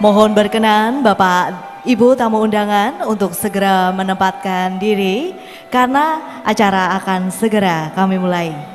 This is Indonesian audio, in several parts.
Mohon berkenan Bapak Ibu tamu undangan untuk segera menempatkan diri karena acara akan segera kami mulai.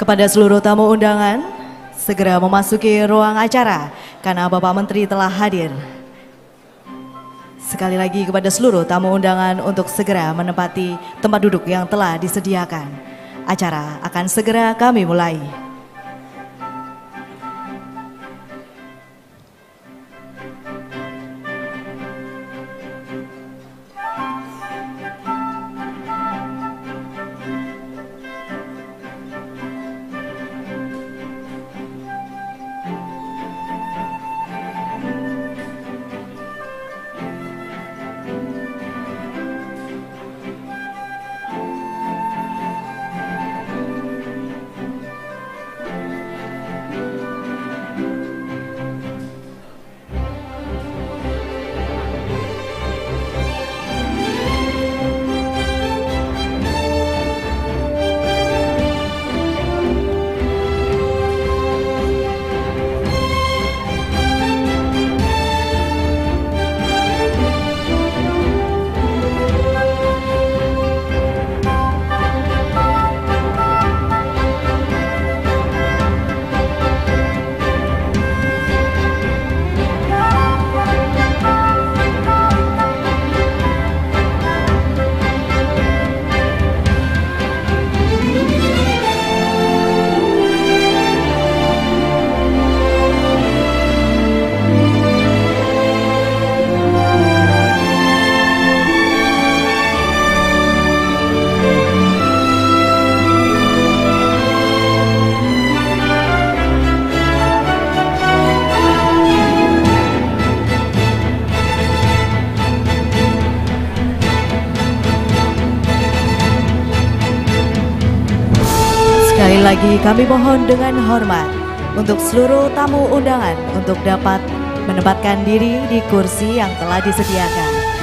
Kepada seluruh tamu undangan, segera memasuki ruang acara karena Bapak Menteri telah hadir. Sekali lagi kepada seluruh tamu undangan untuk segera menempati tempat duduk yang telah disediakan. Acara akan segera kami mulai. lagi kami mohon dengan hormat untuk seluruh tamu undangan untuk dapat menempatkan diri di kursi yang telah disediakan.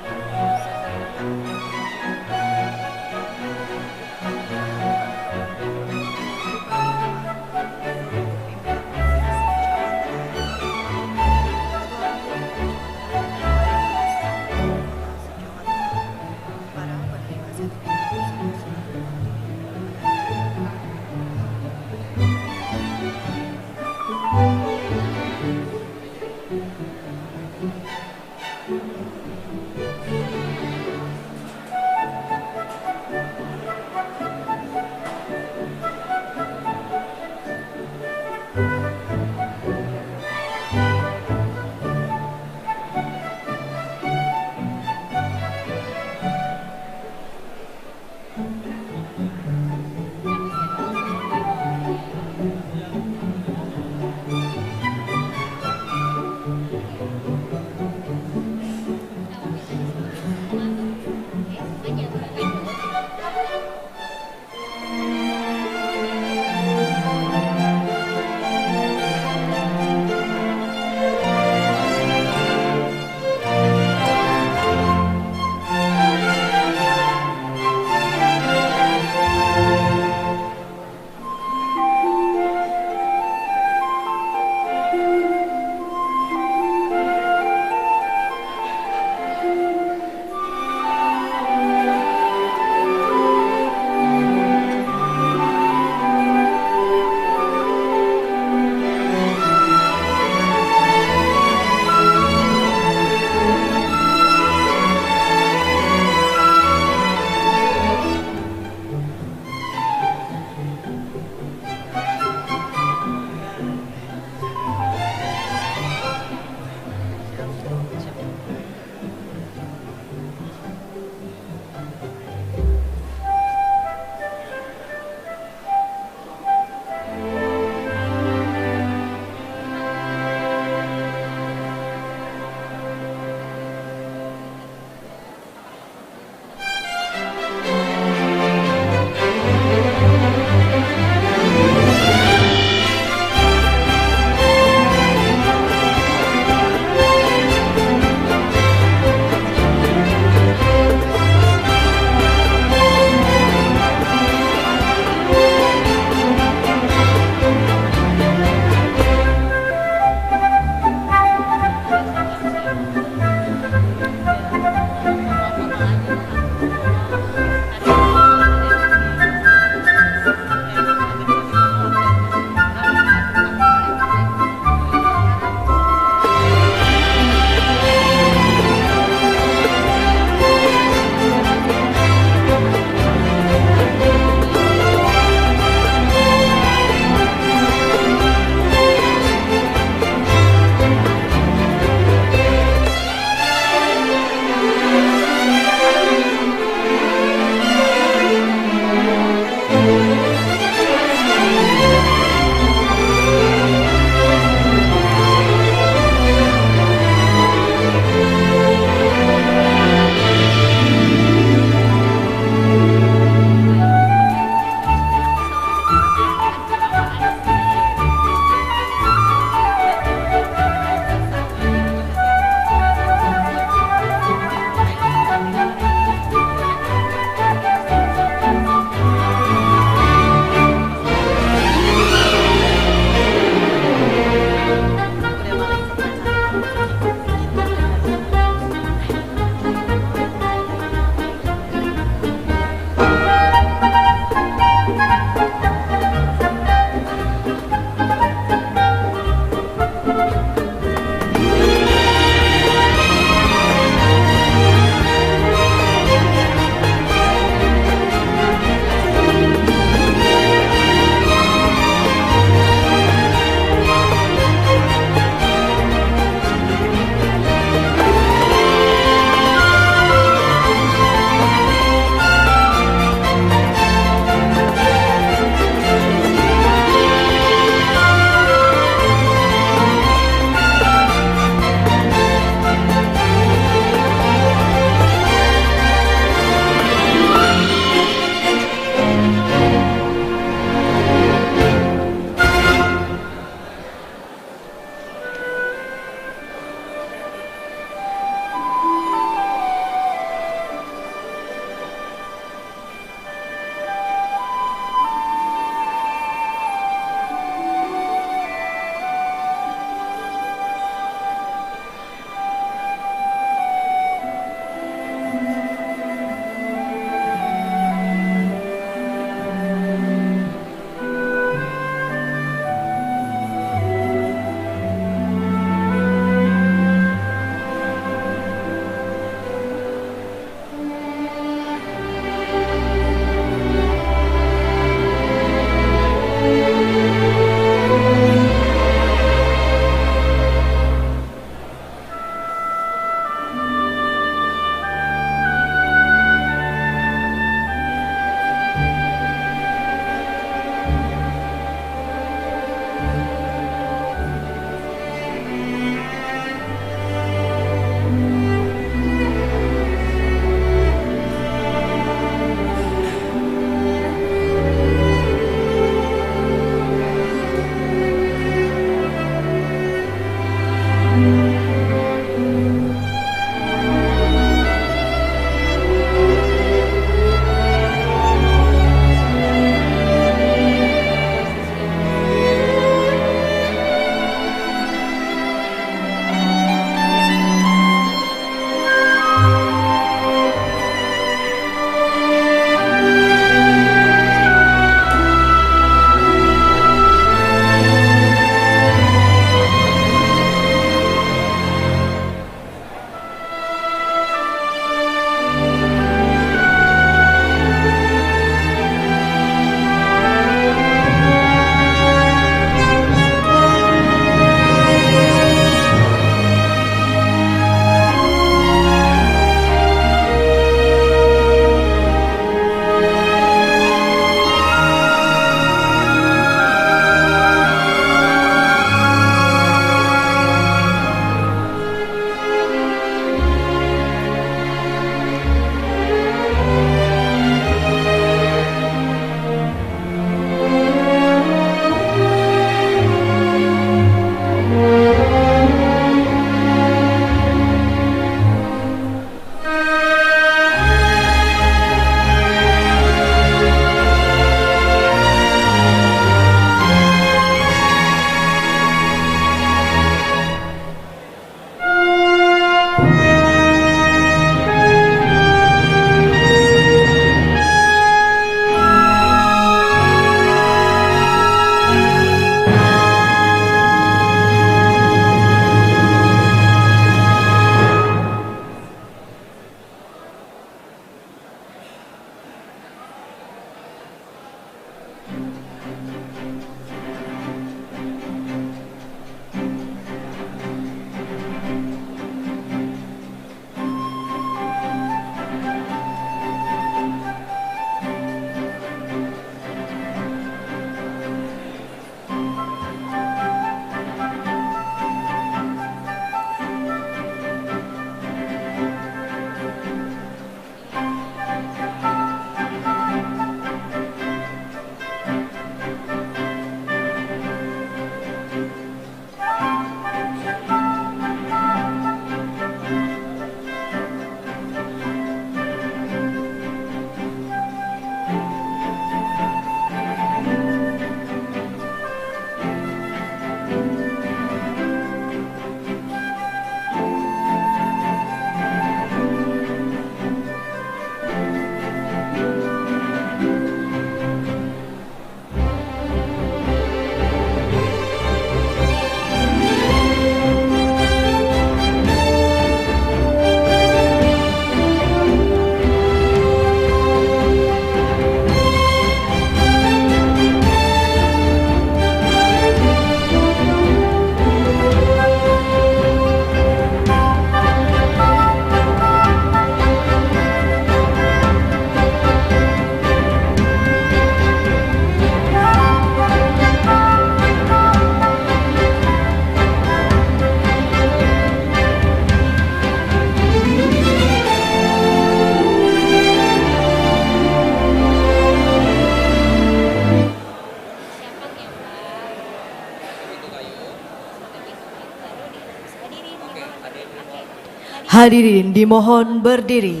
Hadirin dimohon berdiri.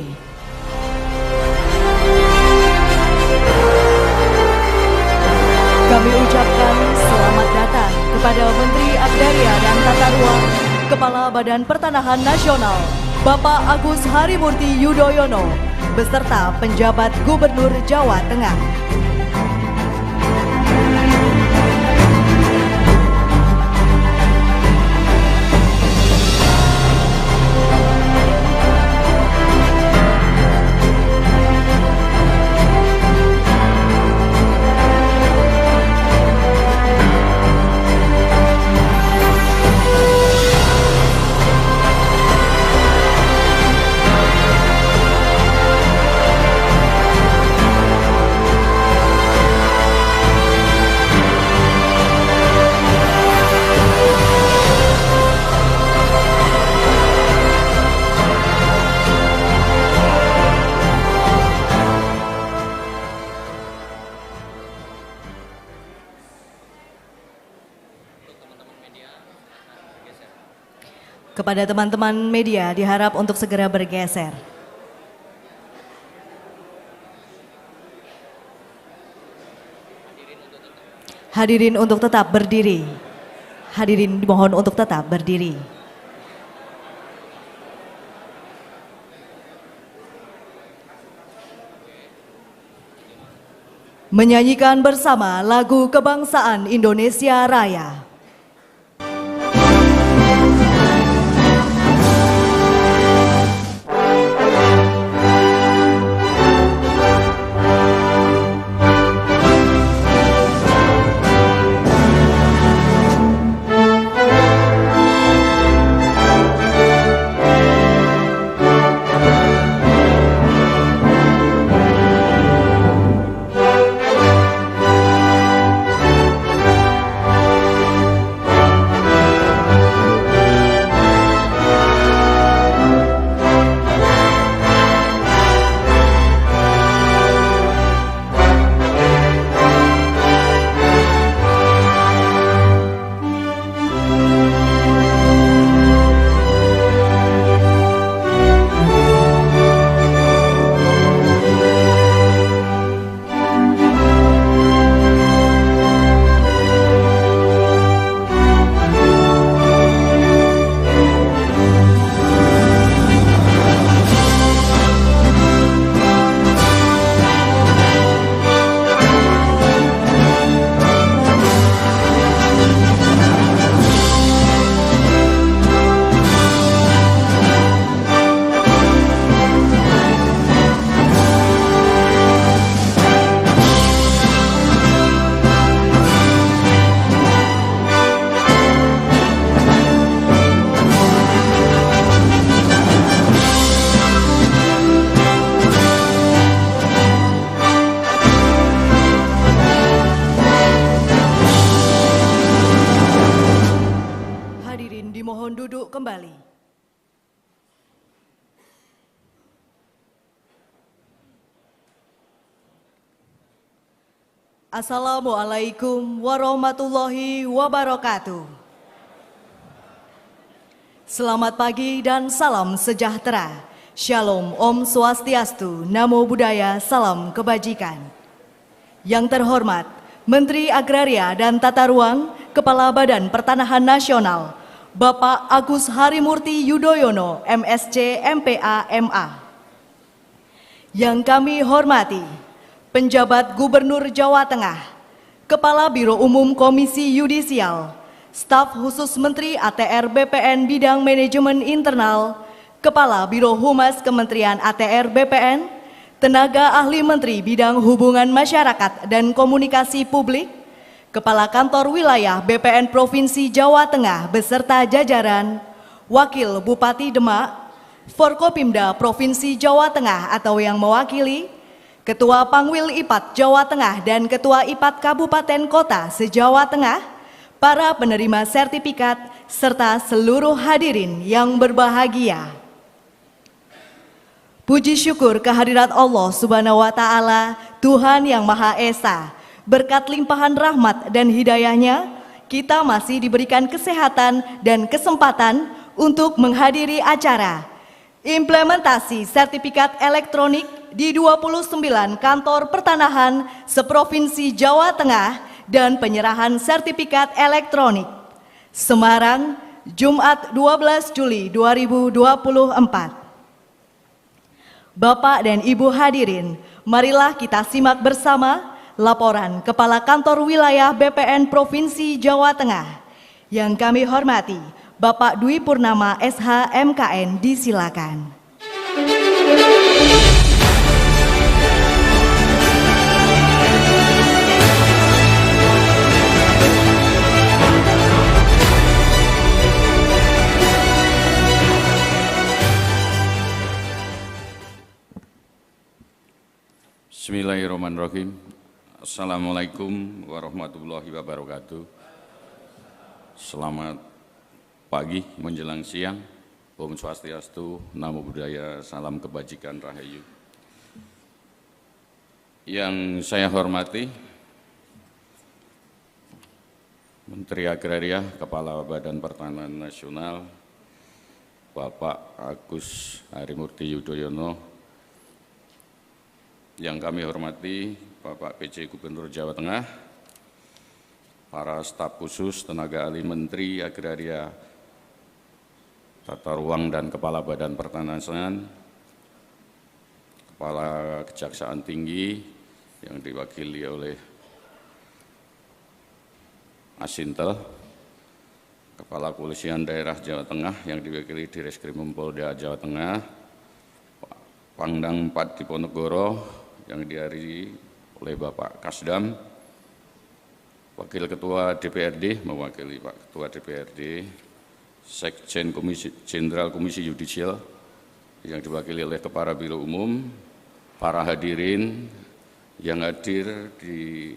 Kami ucapkan selamat datang kepada Menteri Agraria dan Tata Ruang, Kepala Badan Pertanahan Nasional, Bapak Agus Harimurti Yudhoyono, beserta penjabat Gubernur Jawa Tengah. Kepada teman-teman media diharap untuk segera bergeser. Hadirin untuk tetap berdiri. Hadirin dimohon untuk tetap berdiri. Menyanyikan bersama lagu kebangsaan Indonesia Raya. Dimohon duduk kembali. Assalamualaikum warahmatullahi wabarakatuh. Selamat pagi dan salam sejahtera. Shalom, Om Swastiastu, Namo Buddhaya, salam kebajikan. Yang terhormat, Menteri Agraria dan Tata Ruang, Kepala Badan Pertanahan Nasional, Bapak Agus Harimurti Yudhoyono, MSc, MPA, MA. Yang kami hormati, Penjabat Gubernur Jawa Tengah, Kepala Biro Umum Komisi Yudisial, Staf Khusus Menteri ATR BPN Bidang Manajemen Internal, Kepala Biro Humas Kementerian ATR BPN, Tenaga Ahli Menteri Bidang Hubungan Masyarakat dan Komunikasi Publik, Kepala Kantor Wilayah BPN Provinsi Jawa Tengah beserta jajaran, Wakil Bupati Demak, Forkopimda Provinsi Jawa Tengah atau yang mewakili, Ketua Pangwil IPAT Jawa Tengah dan Ketua IPAT Kabupaten Kota se-Jawa Tengah, para penerima sertifikat, serta seluruh hadirin yang berbahagia. Puji syukur kehadirat Allah Subhanahu wa Ta'ala, Tuhan yang Maha Esa. Berkat limpahan rahmat dan hidayahnya, kita masih diberikan kesehatan dan kesempatan untuk menghadiri acara implementasi sertifikat elektronik di 29 kantor pertanahan seprovinsi Jawa Tengah dan penyerahan sertifikat elektronik. Semarang, Jumat 12 Juli 2024. Bapak dan Ibu hadirin, marilah kita simak bersama laporan Kepala Kantor Wilayah BPN Provinsi Jawa Tengah. Yang kami hormati, Bapak Dwi Purnama SH MKN, disilakan. Bismillahirrahmanirrahim. Assalamualaikum warahmatullahi wabarakatuh. Selamat pagi menjelang siang. Om Swastiastu, Namo Buddhaya, salam kebajikan rahayu. Yang saya hormati Menteri Agraria, Kepala Badan Pertanahan Nasional, Bapak Agus Harimurti Yudhoyono, yang kami hormati Bapak PJ Gubernur Jawa Tengah, para staf khusus, tenaga ahli Menteri Agraria, Tata Ruang dan Kepala Badan Pertanahan, Kepala Kejaksaan Tinggi yang diwakili oleh Asintel, Kepala Kepolisian Daerah Jawa Tengah yang diwakili Direskrimum Polda Jawa Tengah, Pangdam 4 Diponegoro yang dihadiri oleh Bapak Kasdam, Wakil Ketua DPRD mewakili Pak Ketua DPRD, Sekjen Jenderal Komisi Yudisial yang diwakili oleh Kepala Biro Umum, para hadirin yang hadir di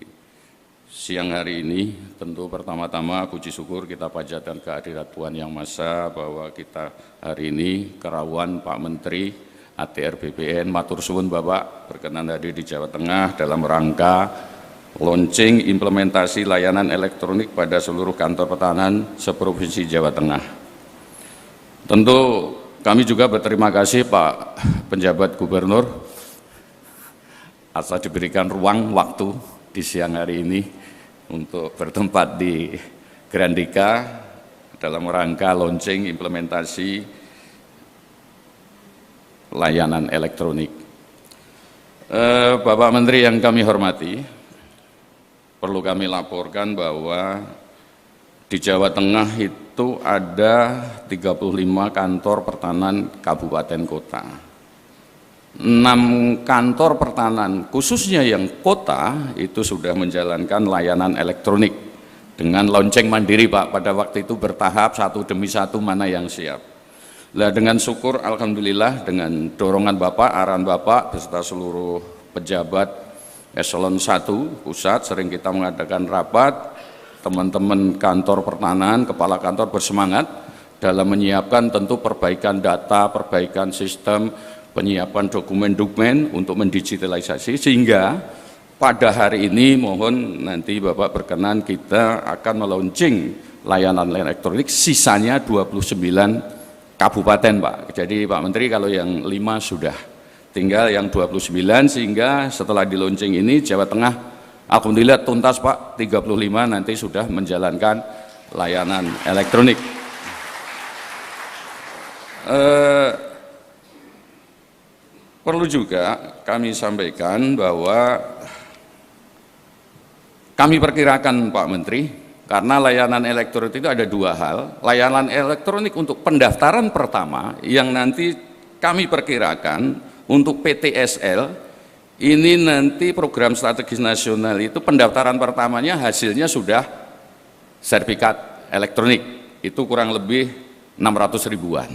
siang hari ini, tentu pertama-tama puji syukur kita panjatkan kehadirat Tuhan Yang Maha Esa bahwa kita hari ini kerawuhan Pak Menteri ATR BPN, matur suwun Bapak berkenan hadir di Jawa Tengah dalam rangka launching implementasi layanan elektronik pada seluruh kantor pertahanan seprovinsi Jawa Tengah. Tentu kami juga berterima kasih Pak Penjabat Gubernur atas diberikan ruang waktu di siang hari ini untuk bertempat di Grandika dalam rangka launching implementasi layanan elektronik. Bapak Menteri yang kami hormati, perlu kami laporkan bahwa di Jawa Tengah itu ada 35 kantor pertahanan kabupaten kota. 6 kantor pertahanan khususnya yang kota itu sudah menjalankan layanan elektronik dengan lonceng mandiri Pak, pada waktu itu bertahap satu demi satu mana yang siap. Nah, dengan syukur alhamdulillah dengan dorongan Bapak, arahan Bapak beserta seluruh pejabat eselon 1 pusat sering kita mengadakan rapat, teman-teman kantor pertahanan, kepala kantor bersemangat dalam menyiapkan tentu perbaikan data, perbaikan sistem, penyiapan dokumen-dokumen untuk mendigitalisasi, sehingga pada hari ini mohon nanti Bapak berkenan kita akan melaunching layanan elektronik sisanya 29 kabupaten Pak. Jadi Pak Menteri kalau yang 5 sudah, tinggal yang 29, sehingga setelah di launching ini Jawa Tengah alhamdulillah tuntas Pak, 35 nanti sudah menjalankan layanan elektronik. Perlu juga kami sampaikan bahwa kami perkirakan Pak Menteri, karena layanan elektronik itu ada 2 hal. Layanan elektronik untuk pendaftaran pertama yang nanti kami perkirakan untuk PTSL, ini nanti program strategis nasional itu pendaftaran pertamanya hasilnya sudah sertifikat elektronik, itu kurang lebih 600 ribuan.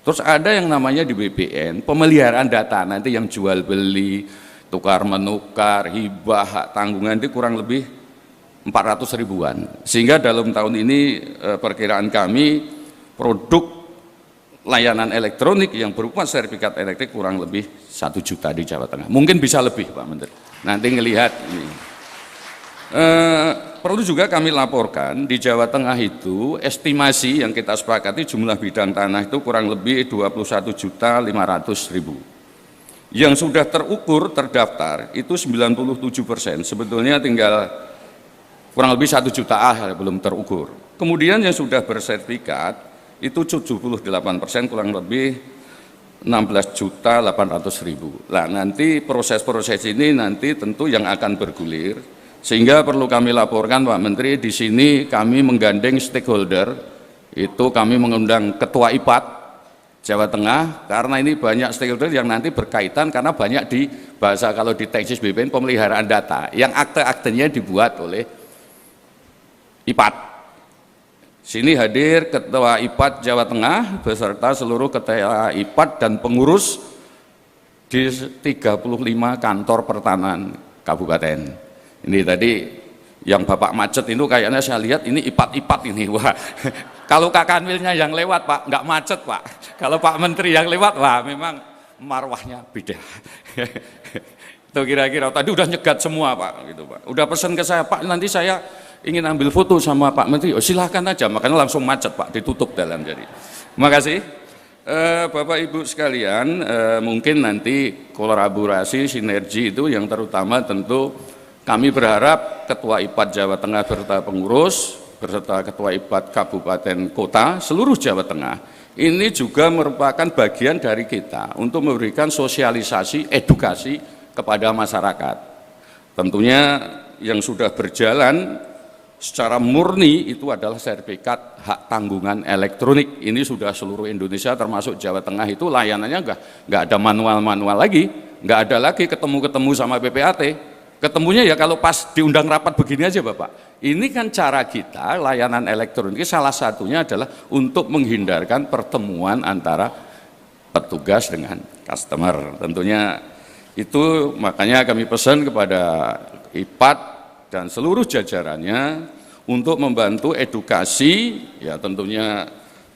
Terus ada yang namanya di BPN, pemeliharaan data, nanti yang jual beli, tukar menukar, hibah, hak tanggungan itu kurang lebih 400 ribuan. Sehingga dalam tahun ini perkiraan kami produk layanan elektronik yang berupa sertifikat elektrik kurang lebih 1 juta di Jawa Tengah. Mungkin bisa lebih Pak Menteri, nanti ngelihat ini. Perlu juga kami laporkan di Jawa Tengah itu estimasi yang kita sepakati jumlah bidang tanah itu kurang lebih 21.500.000. Yang sudah terukur terdaftar itu 97%, sebetulnya tinggal kurang lebih 1 juta belum terukur. Kemudian yang sudah bersertifikat itu 78%, kurang lebih 16.800.000. Nah, nanti proses-proses ini nanti tentu yang akan bergulir. Sehingga perlu kami laporkan Pak Menteri, di sini kami menggandeng stakeholder, itu kami mengundang Ketua IPAT Jawa Tengah, karena ini banyak stakeholder yang nanti berkaitan, karena banyak di bahasa kalau di teknis BPN pemeliharaan data, yang akte-aktenya dibuat oleh IPAT. Sini hadir Ketua IPAT Jawa Tengah beserta seluruh Ketua IPAT dan pengurus di 35 kantor pertahanan kabupaten. Ini tadi yang Bapak macet itu kayaknya saya lihat ini IPAT ini. Wah, kalau Kak Kanwilnya yang lewat Pak nggak macet Pak. Kalau Pak Menteri yang lewat, wah memang marwahnya beda. Itu kira-kira tadi udah nyegat semua Pak, gitu Pak. Udah pesan ke saya Pak, nanti saya ingin ambil foto sama Pak Menteri. Oh silahkan aja, makanya langsung macet Pak, ditutup dalam jadi. Terima kasih. Bapak Ibu sekalian, mungkin nanti kolaborasi sinergi itu yang terutama tentu kami berharap Ketua IPAD Jawa Tengah beserta pengurus, beserta Ketua IPAD Kabupaten Kota seluruh Jawa Tengah, ini juga merupakan bagian dari kita untuk memberikan sosialisasi, edukasi kepada masyarakat. Tentunya yang sudah berjalan secara murni itu adalah sertifikat hak tanggungan elektronik. Ini sudah seluruh Indonesia termasuk Jawa Tengah itu layanannya nggak ada manual-manual lagi, nggak ada lagi ketemu-ketemu sama PPAT. Ketemunya ya kalau pas diundang rapat begini aja Bapak. Ini kan cara kita layanan elektronik salah satunya adalah untuk menghindarkan pertemuan antara petugas dengan customer. Tentunya itu makanya kami pesan kepada IPAD dan seluruh jajarannya untuk membantu edukasi, ya tentunya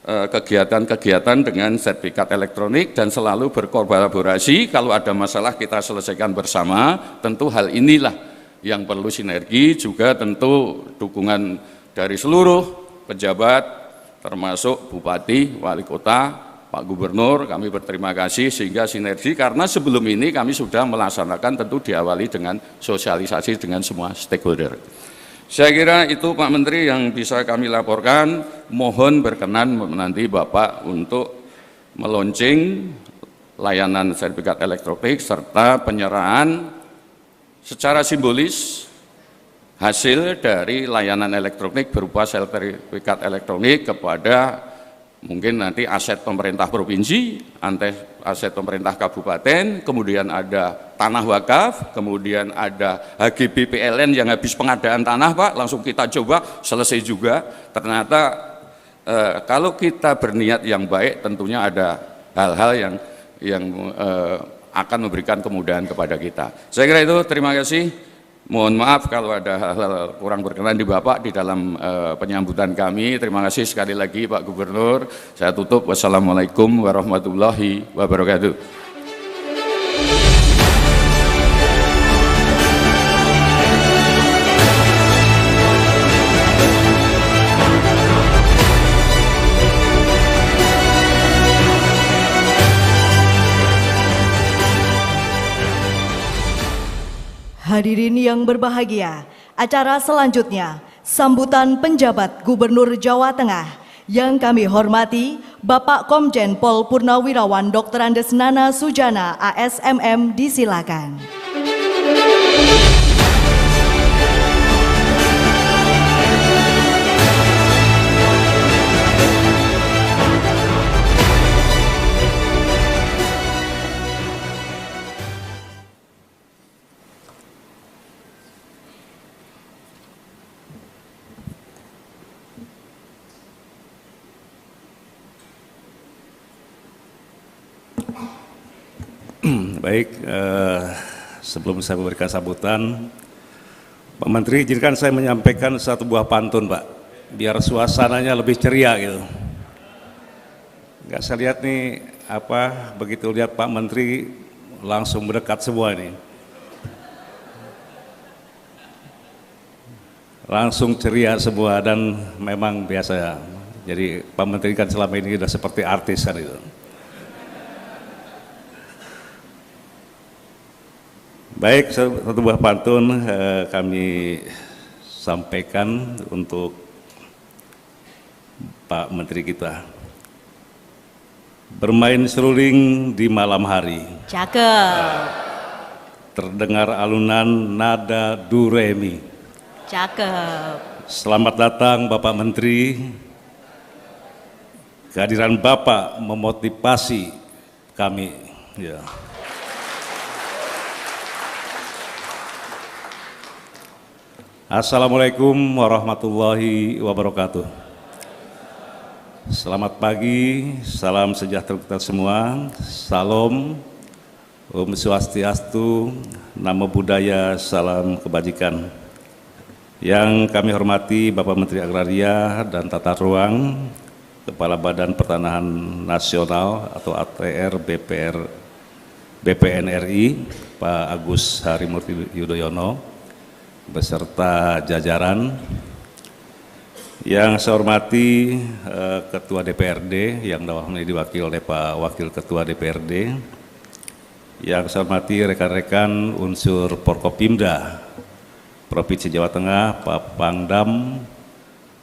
kegiatan-kegiatan dengan sertifikat elektronik dan selalu berkolaborasi. Kalau ada masalah kita selesaikan bersama. Tentu hal inilah yang perlu sinergi, juga tentu dukungan dari seluruh pejabat termasuk Bupati, Wali Kota, Pak Gubernur. Kami berterima kasih sehingga sinergi, karena sebelum ini kami sudah melaksanakan tentu diawali dengan sosialisasi dengan semua stakeholder. Saya kira itu Pak Menteri yang bisa kami laporkan. Mohon berkenan nanti Bapak untuk meluncing layanan sertifikat elektronik serta penyerahan secara simbolis hasil dari layanan elektronik berupa sertifikat elektronik kepada mungkin nanti aset pemerintah provinsi, aset pemerintah kabupaten, kemudian ada tanah wakaf, kemudian ada HGB PLN yang habis pengadaan tanah Pak, langsung kita coba, selesai juga. Ternyata kalau kita berniat yang baik, tentunya ada hal-hal yang akan memberikan kemudahan kepada kita. Saya kira itu, terima kasih. Mohon maaf kalau ada hal-hal kurang berkenan di Bapak di dalam penyambutan kami. Terima kasih sekali lagi Pak Gubernur. Saya tutup. Wassalamualaikum warahmatullahi wabarakatuh. Hadirin yang berbahagia, acara selanjutnya sambutan penjabat Gubernur Jawa Tengah yang kami hormati Bapak Komjen Pol Purnawirawan Dr. Andes Nana Sujana ASMM, disilakan. Baik, sebelum saya memberikan sambutan, Pak Menteri, izinkan saya menyampaikan satu buah pantun, Pak, biar suasananya lebih ceria gitu. Nggak, saya lihat nih, begitu lihat Pak Menteri langsung mendekat semua nih. Langsung ceria semua dan memang biasa. Jadi Pak Menteri kan selama ini sudah seperti artis kan itu. Baik, satu buah pantun kami sampaikan untuk Pak Menteri kita. Bermain seruling di malam hari. Cakep. Terdengar alunan nada do re mi. Cakep. Selamat datang Bapak Menteri. Kehadiran Bapak memotivasi kami. Ya. Assalamualaikum warahmatullahi wabarakatuh. Selamat pagi, salam sejahtera kita semua. Salam, Om Swastiastu, Namo Buddhaya, salam kebajikan. Yang kami hormati Bapak Menteri Agraria dan Tata Ruang, Kepala Badan Pertanahan Nasional atau ATR BPN RI, Pak Agus Harimurti Yudhoyono, beserta jajaran, Yang saya hormati Ketua DPRD yang dalam hal ini diwakili oleh Pak Wakil Ketua DPRD. Yang saya hormati rekan-rekan unsur Forkopimda Provinsi Jawa Tengah, Pak Pangdam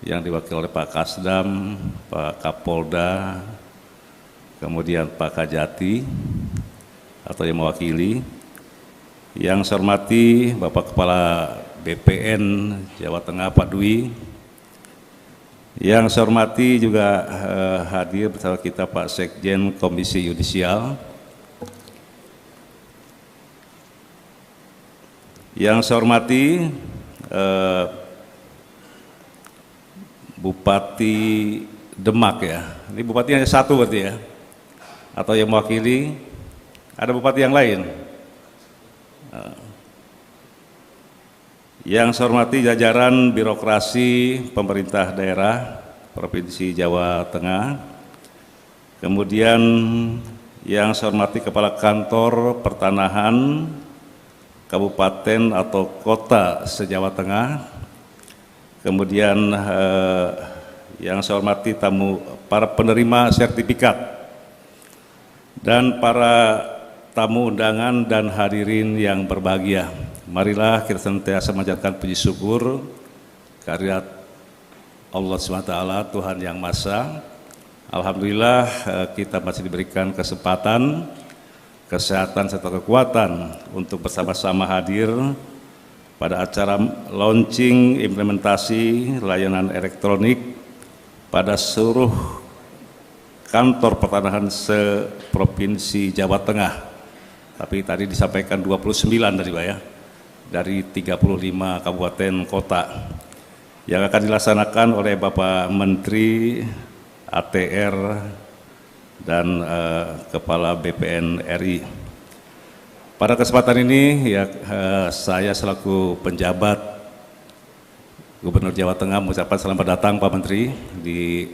yang diwakili oleh Pak Kasdam, Pak Kapolda, kemudian Pak Kajati atau yang mewakili. Yang saya hormati Bapak Kepala BPN Jawa Tengah Pak Dwi. Yang saya hormati juga hadir bersama kita Pak Sekjen Komisi Yudisial. Yang saya hormati Bupati Demak ya. Ini bupati hanya satu berarti ya? Atau yang mewakili, ada bupati yang lain? Yang saya hormati jajaran birokrasi pemerintah daerah Provinsi Jawa Tengah. Kemudian yang saya hormati Kepala Kantor Pertanahan Kabupaten atau Kota se-Jawa Tengah. Kemudian yang saya hormati para penerima sertifikat dan para tamu undangan dan hadirin yang berbahagia. Marilah kita senantiasa memanjatkan puji syukur kehadirat Allah SWT, Tuhan Yang Maha Esa. Alhamdulillah kita masih diberikan kesempatan, kesehatan serta kekuatan untuk bersama-sama hadir pada acara launching implementasi layanan elektronik pada seluruh kantor pertanahan se-Provinsi Jawa Tengah. Tapi tadi disampaikan 29 tadi Pak ya, dari 35 kabupaten kota yang akan dilaksanakan oleh Bapak Menteri ATR dan Kepala BPN RI. Pada kesempatan ini ya saya selaku penjabat Gubernur Jawa Tengah mengucapkan selamat datang Pak Menteri di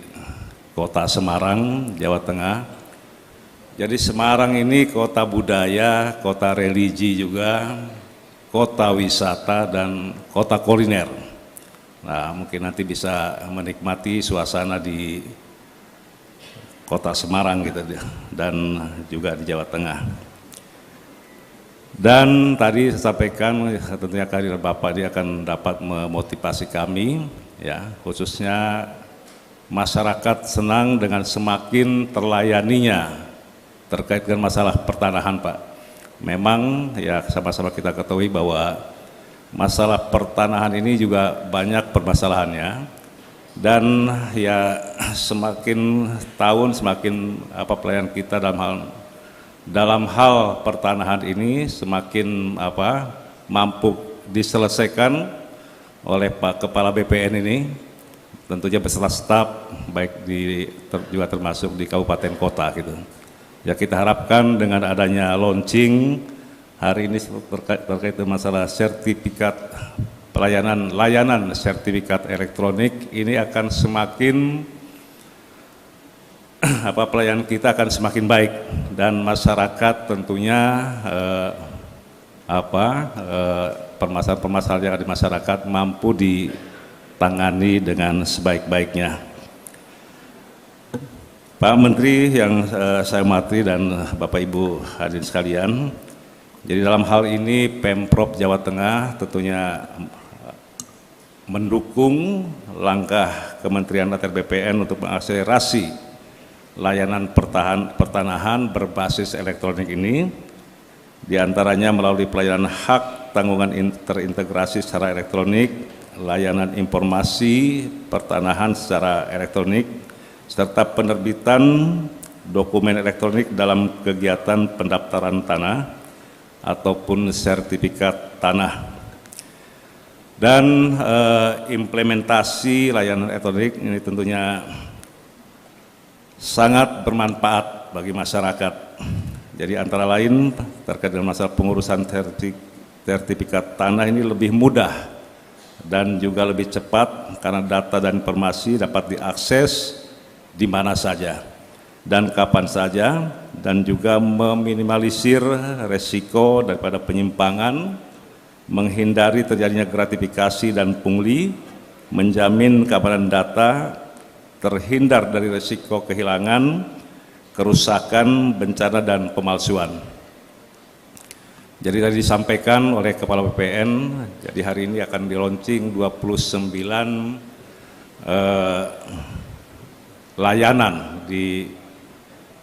Kota Semarang, Jawa Tengah. Jadi Semarang ini kota budaya, kota religi juga, kota wisata dan kota kuliner. Nah, mungkin nanti bisa menikmati suasana di Kota Semarang gitu dan juga di Jawa Tengah. Dan tadi saya sampaikan tentunya kehadiran Bapak dia akan dapat memotivasi kami ya, khususnya masyarakat senang dengan semakin terlayaninya terkait dengan masalah pertanahan Pak. Memang ya sama-sama kita ketahui bahwa masalah pertanahan ini juga banyak permasalahannya. Dan ya semakin tahun semakin pelayanan kita dalam hal pertanahan ini semakin mampu diselesaikan oleh Pak Kepala BPN ini, tentunya beserta staf baik juga termasuk di kabupaten kota gitu. Ya kita harapkan dengan adanya launching hari ini terkait dengan masalah sertifikat layanan sertifikat elektronik ini akan semakin pelayanan kita akan semakin baik dan masyarakat tentunya permasalahan-permasalahan yang ada di masyarakat mampu ditangani dengan sebaik-baiknya. Pak Menteri yang saya hormati dan Bapak Ibu hadirin sekalian, jadi dalam hal ini Pemprov Jawa Tengah tentunya mendukung langkah Kementerian ATR BPN untuk mengakselerasi layanan pertanahan berbasis elektronik ini, diantaranya melalui pelayanan hak tanggungan terintegrasi secara elektronik, layanan informasi pertanahan secara elektronik, serta penerbitan dokumen elektronik dalam kegiatan pendaftaran tanah ataupun sertifikat tanah. Dan implementasi layanan elektronik ini tentunya sangat bermanfaat bagi masyarakat. Jadi antara lain terkait dengan masalah pengurusan sertifikat tanah ini lebih mudah dan juga lebih cepat karena data dan informasi dapat diakses di mana saja dan kapan saja, dan juga meminimalisir resiko daripada penyimpangan, menghindari terjadinya gratifikasi dan pungli, menjamin keamanan data, terhindar dari risiko kehilangan, kerusakan, bencana, dan pemalsuan. Jadi tadi disampaikan oleh Kepala BPN, jadi hari ini akan di-launching 29 layanan di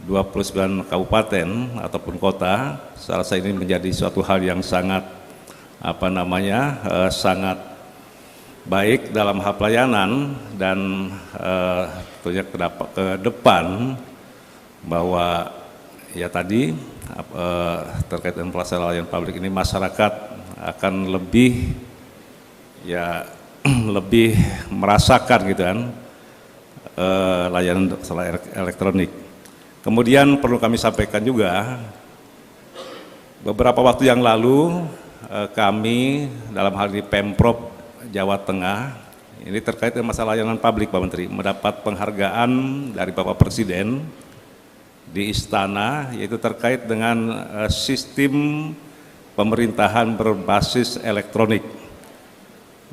29 kabupaten ataupun kota. Saya rasa ini menjadi suatu hal yang sangat sangat baik dalam hal pelayanan, dan tentunya ke depan bahwa ya tadi terkait dengan pelaksanaan layanan publik ini masyarakat akan lebih lebih merasakan gitu kan layanan elektronik. Kemudian perlu kami sampaikan juga, beberapa waktu yang lalu kami dalam hal ini Pemprov Jawa Tengah, ini terkait dengan masalah layanan publik Pak Menteri, mendapat penghargaan dari Bapak Presiden di Istana, yaitu terkait dengan sistem pemerintahan berbasis elektronik.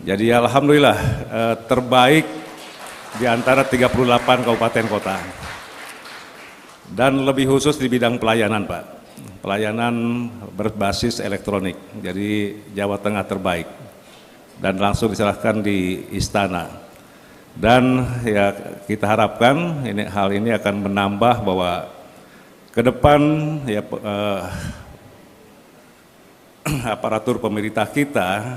Jadi alhamdulillah terbaik di antara 38 kabupaten kota. Dan lebih khusus di bidang pelayanan Pak, pelayanan berbasis elektronik. Jadi Jawa Tengah terbaik dan langsung diserahkan di Istana. Dan ya kita harapkan hal ini akan menambah bahwa ke depan ya aparatur pemerintah kita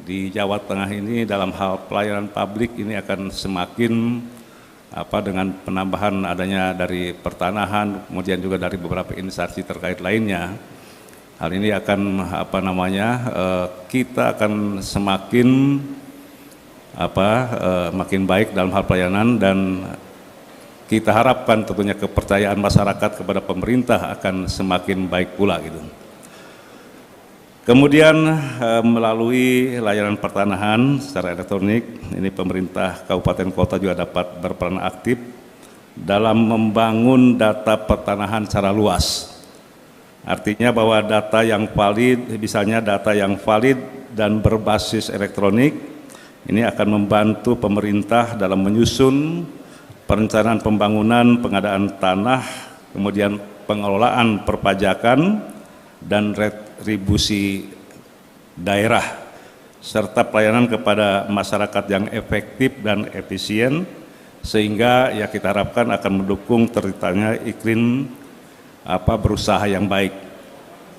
di Jawa Tengah ini dalam hal pelayanan publik ini akan semakin dengan penambahan adanya dari pertanahan, kemudian juga dari beberapa instansi terkait lainnya. Hal ini akan kita akan semakin makin baik dalam hal pelayanan, dan kita harapkan tentunya kepercayaan masyarakat kepada pemerintah akan semakin baik pula gitu. Kemudian melalui layanan pertanahan secara elektronik, ini pemerintah kabupaten kota juga dapat berperan aktif dalam membangun data pertanahan secara luas. Artinya bahwa data yang valid, misalnya data yang valid dan berbasis elektronik, ini akan membantu pemerintah dalam menyusun perencanaan pembangunan, pengadaan tanah, kemudian pengelolaan perpajakan dan retribusi daerah, serta pelayanan kepada masyarakat yang efektif dan efisien, sehingga ya kita harapkan akan mendukung terciptanya iklim berusaha yang baik.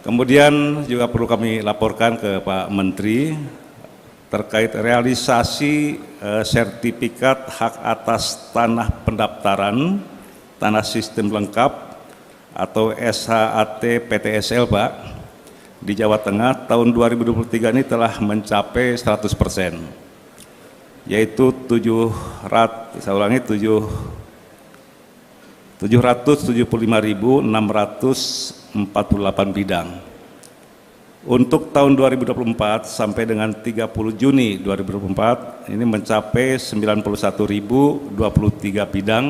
Kemudian juga perlu kami laporkan ke Pak Menteri terkait realisasi sertifikat hak atas tanah pendaftaran tanah sistem lengkap atau SHAT PTSL Pak, di Jawa Tengah tahun 2023 ini telah mencapai 100%, yaitu 775.648 bidang. Untuk tahun 2024 sampai dengan 30 Juni 2024 ini mencapai 91.023 bidang,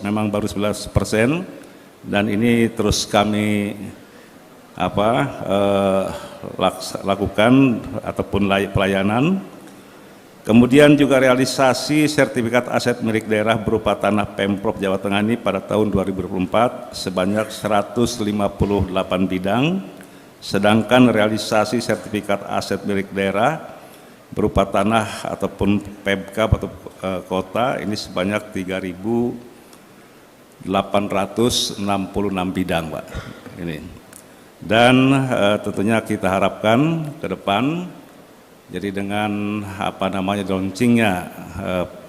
memang baru 11%. Dan ini terus kami lakukan ataupun pelayanan. Kemudian juga realisasi sertifikat aset milik daerah berupa tanah Pemprov Jawa Tengah ini pada tahun 2024 sebanyak 158 bidang, sedangkan realisasi sertifikat aset milik daerah berupa tanah ataupun Pemkab atau kota ini sebanyak 3.866 bidang Pak. Ini. Dan tentunya kita harapkan ke depan, jadi dengan launchingnya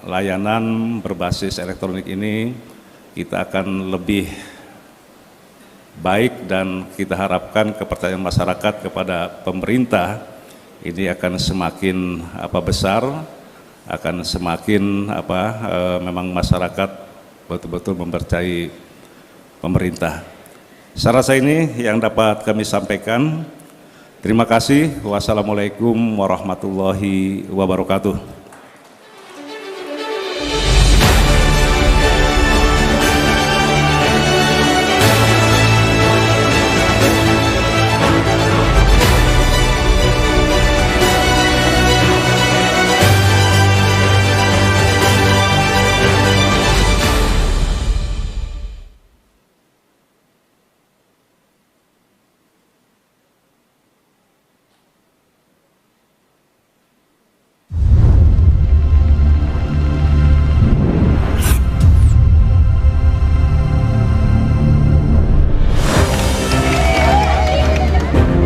layanan berbasis elektronik ini, kita akan lebih baik dan kita harapkan kepercayaan masyarakat kepada pemerintah ini akan semakin besar, akan semakin memang masyarakat betul-betul mempercayai pemerintah. Saya rasa ini yang dapat kami sampaikan. Terima kasih. Wassalamualaikum warahmatullahi wabarakatuh.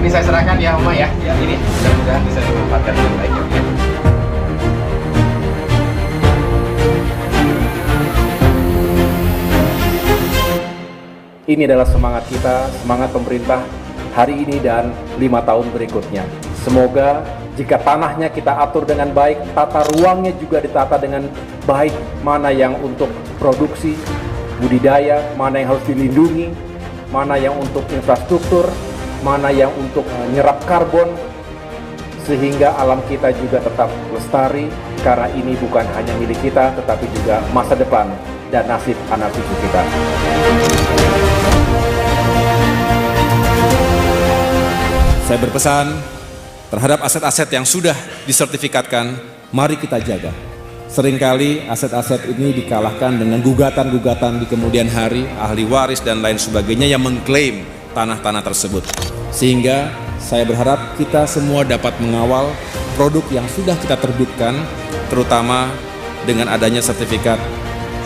Ini saya serahkan ya Oma ya. Ya ini mudah-mudahan bisa dimanfaatkan dengan baik ya. Ini adalah semangat kita, semangat pemerintah hari ini dan 5 tahun berikutnya. Semoga jika tanahnya kita atur dengan baik, tata ruangnya juga ditata dengan baik, mana yang untuk produksi, budidaya, mana yang harus dilindungi, mana yang untuk infrastruktur, mana yang untuk menyerap karbon, sehingga alam kita juga tetap lestari, karena ini bukan hanya milik kita, tetapi juga masa depan dan nasib anak cucu kita. Saya berpesan terhadap aset-aset yang sudah disertifikatkan, mari kita jaga. Seringkali aset-aset ini dikalahkan dengan gugatan-gugatan di kemudian hari, ahli waris dan lain sebagainya yang mengklaim tanah-tanah tersebut. Sehingga saya berharap kita semua dapat mengawal produk yang sudah kita terbitkan, terutama dengan adanya sertifikat,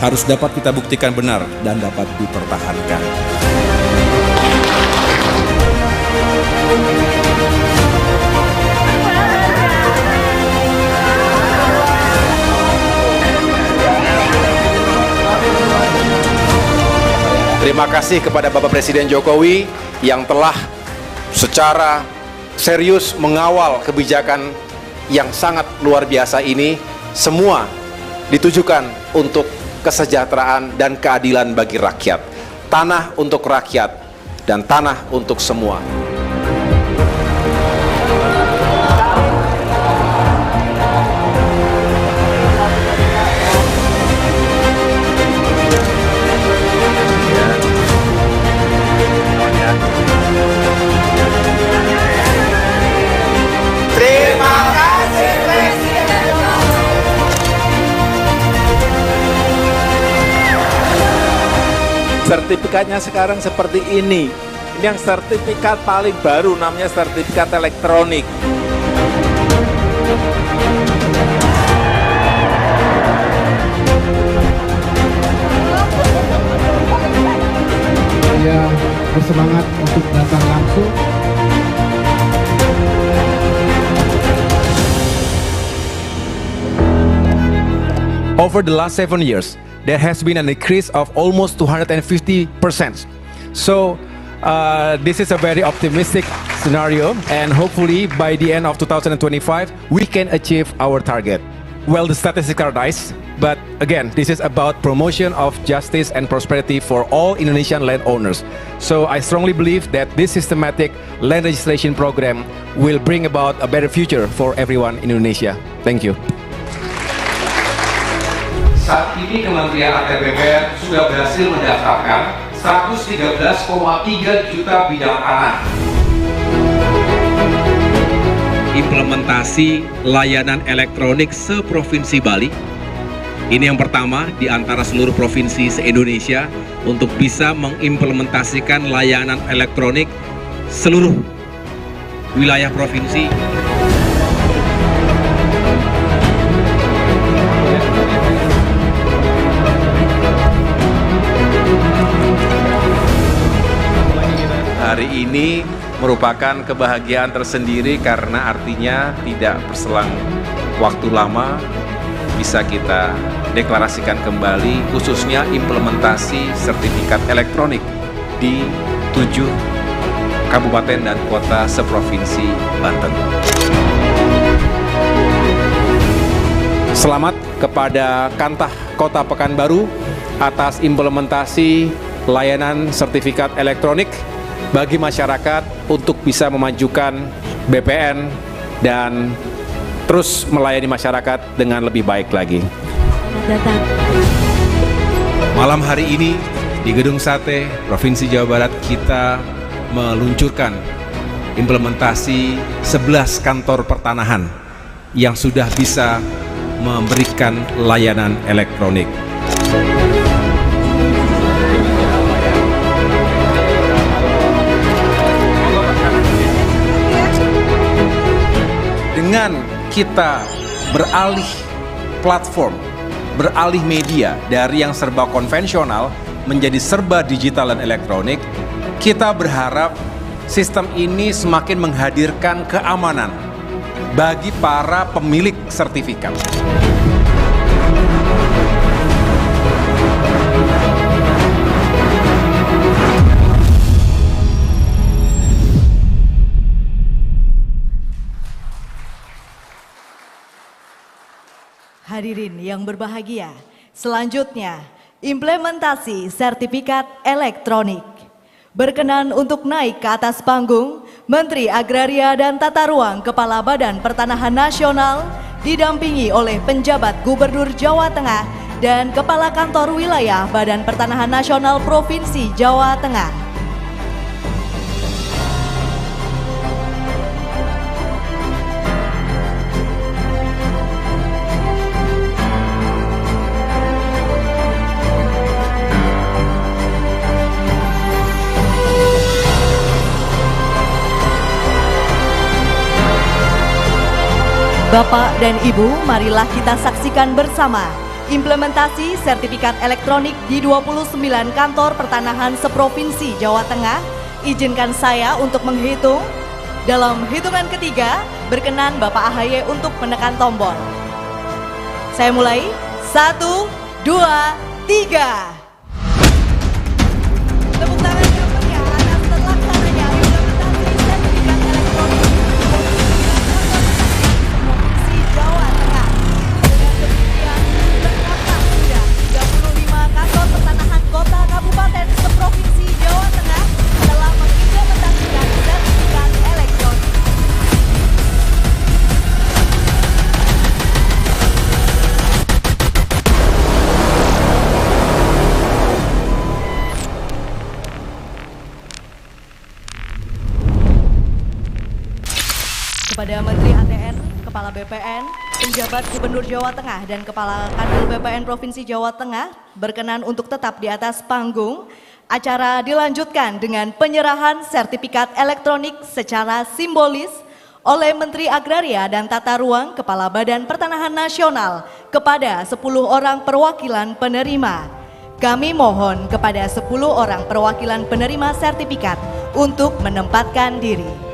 harus dapat kita buktikan benar dan dapat dipertahankan. Terima kasih kepada Bapak Presiden Jokowi yang telah secara serius mengawal kebijakan yang sangat luar biasa ini. Semua ditujukan untuk kesejahteraan dan keadilan bagi rakyat. Tanah untuk rakyat dan tanah untuk semua. Sertifikatnya sekarang seperti ini. Ini yang sertifikat paling baru, namanya sertifikat elektronik. Saya bersemangat untuk datang langsung. Over the last 7 years, there has been an increase of almost 250%. So this is a very optimistic scenario, and hopefully by the end of 2025 we can achieve our target. Well, the statistics are nice, but again, this is about promotion of justice and prosperity for all Indonesian landowners. So I strongly believe that this systematic land registration program will bring about a better future for everyone in Indonesia. Thank you. Saat ini Kementerian ATR sudah berhasil mendaftarkan 113,3 juta bidang tanah. Implementasi layanan elektronik se-Provinsi Bali. Ini yang pertama di antara seluruh provinsi se-Indonesia untuk bisa mengimplementasikan layanan elektronik seluruh wilayah provinsi. Hari ini merupakan kebahagiaan tersendiri karena artinya tidak berselang waktu lama bisa kita deklarasikan kembali khususnya implementasi sertifikat elektronik di 7 kabupaten dan kota seprovinsi Banten. Selamat kepada Kantah Kota Pekanbaru atas implementasi layanan sertifikat elektronik bagi masyarakat untuk bisa memajukan BPN dan terus melayani masyarakat dengan lebih baik lagi. Malam hari ini di Gedung Sate, Provinsi Jawa Barat, kita meluncurkan implementasi 11 kantor pertanahan yang sudah bisa memberikan layanan elektronik. Dengan kita beralih platform, beralih media dari yang serba konvensional menjadi serba digital dan elektronik, kita berharap sistem ini semakin menghadirkan keamanan bagi para pemilik sertifikat. Hadirin yang berbahagia, selanjutnya implementasi sertifikat elektronik. Berkenan untuk naik ke atas panggung Menteri Agraria dan Tata Ruang Kepala Badan Pertanahan Nasional didampingi oleh penjabat Gubernur Jawa Tengah dan Kepala Kantor Wilayah Badan Pertanahan Nasional Provinsi Jawa Tengah. Bapak dan Ibu, marilah kita saksikan bersama implementasi sertifikat elektronik di 29 kantor pertanahan seprovinsi Jawa Tengah. Izinkan saya untuk menghitung. Dalam hitungan ketiga, berkenan Bapak AHY untuk menekan tombol. Saya mulai, 1, 2, 3. Tepuk tangan yang meriah atas terlaksananya implementasi sertifikat elektronik Provinsi Jawa Tengah. Dengan demikian, tercatat sudah 35 kantor pertanahan kota kabupaten seprovinsi Jawa Tengah telah mengimplementasikan sertifikat elektronik. Kepada Menteri ATN, Kepala BPN, penjabat Gubernur Jawa Tengah dan Kepala Kanwil BPN Provinsi Jawa Tengah berkenan untuk tetap di atas panggung. Acara dilanjutkan dengan penyerahan sertifikat elektronik secara simbolis oleh Menteri Agraria dan Tata Ruang Kepala Badan Pertanahan Nasional kepada 10 orang perwakilan penerima. Kami mohon kepada 10 orang perwakilan penerima sertifikat untuk menempatkan diri.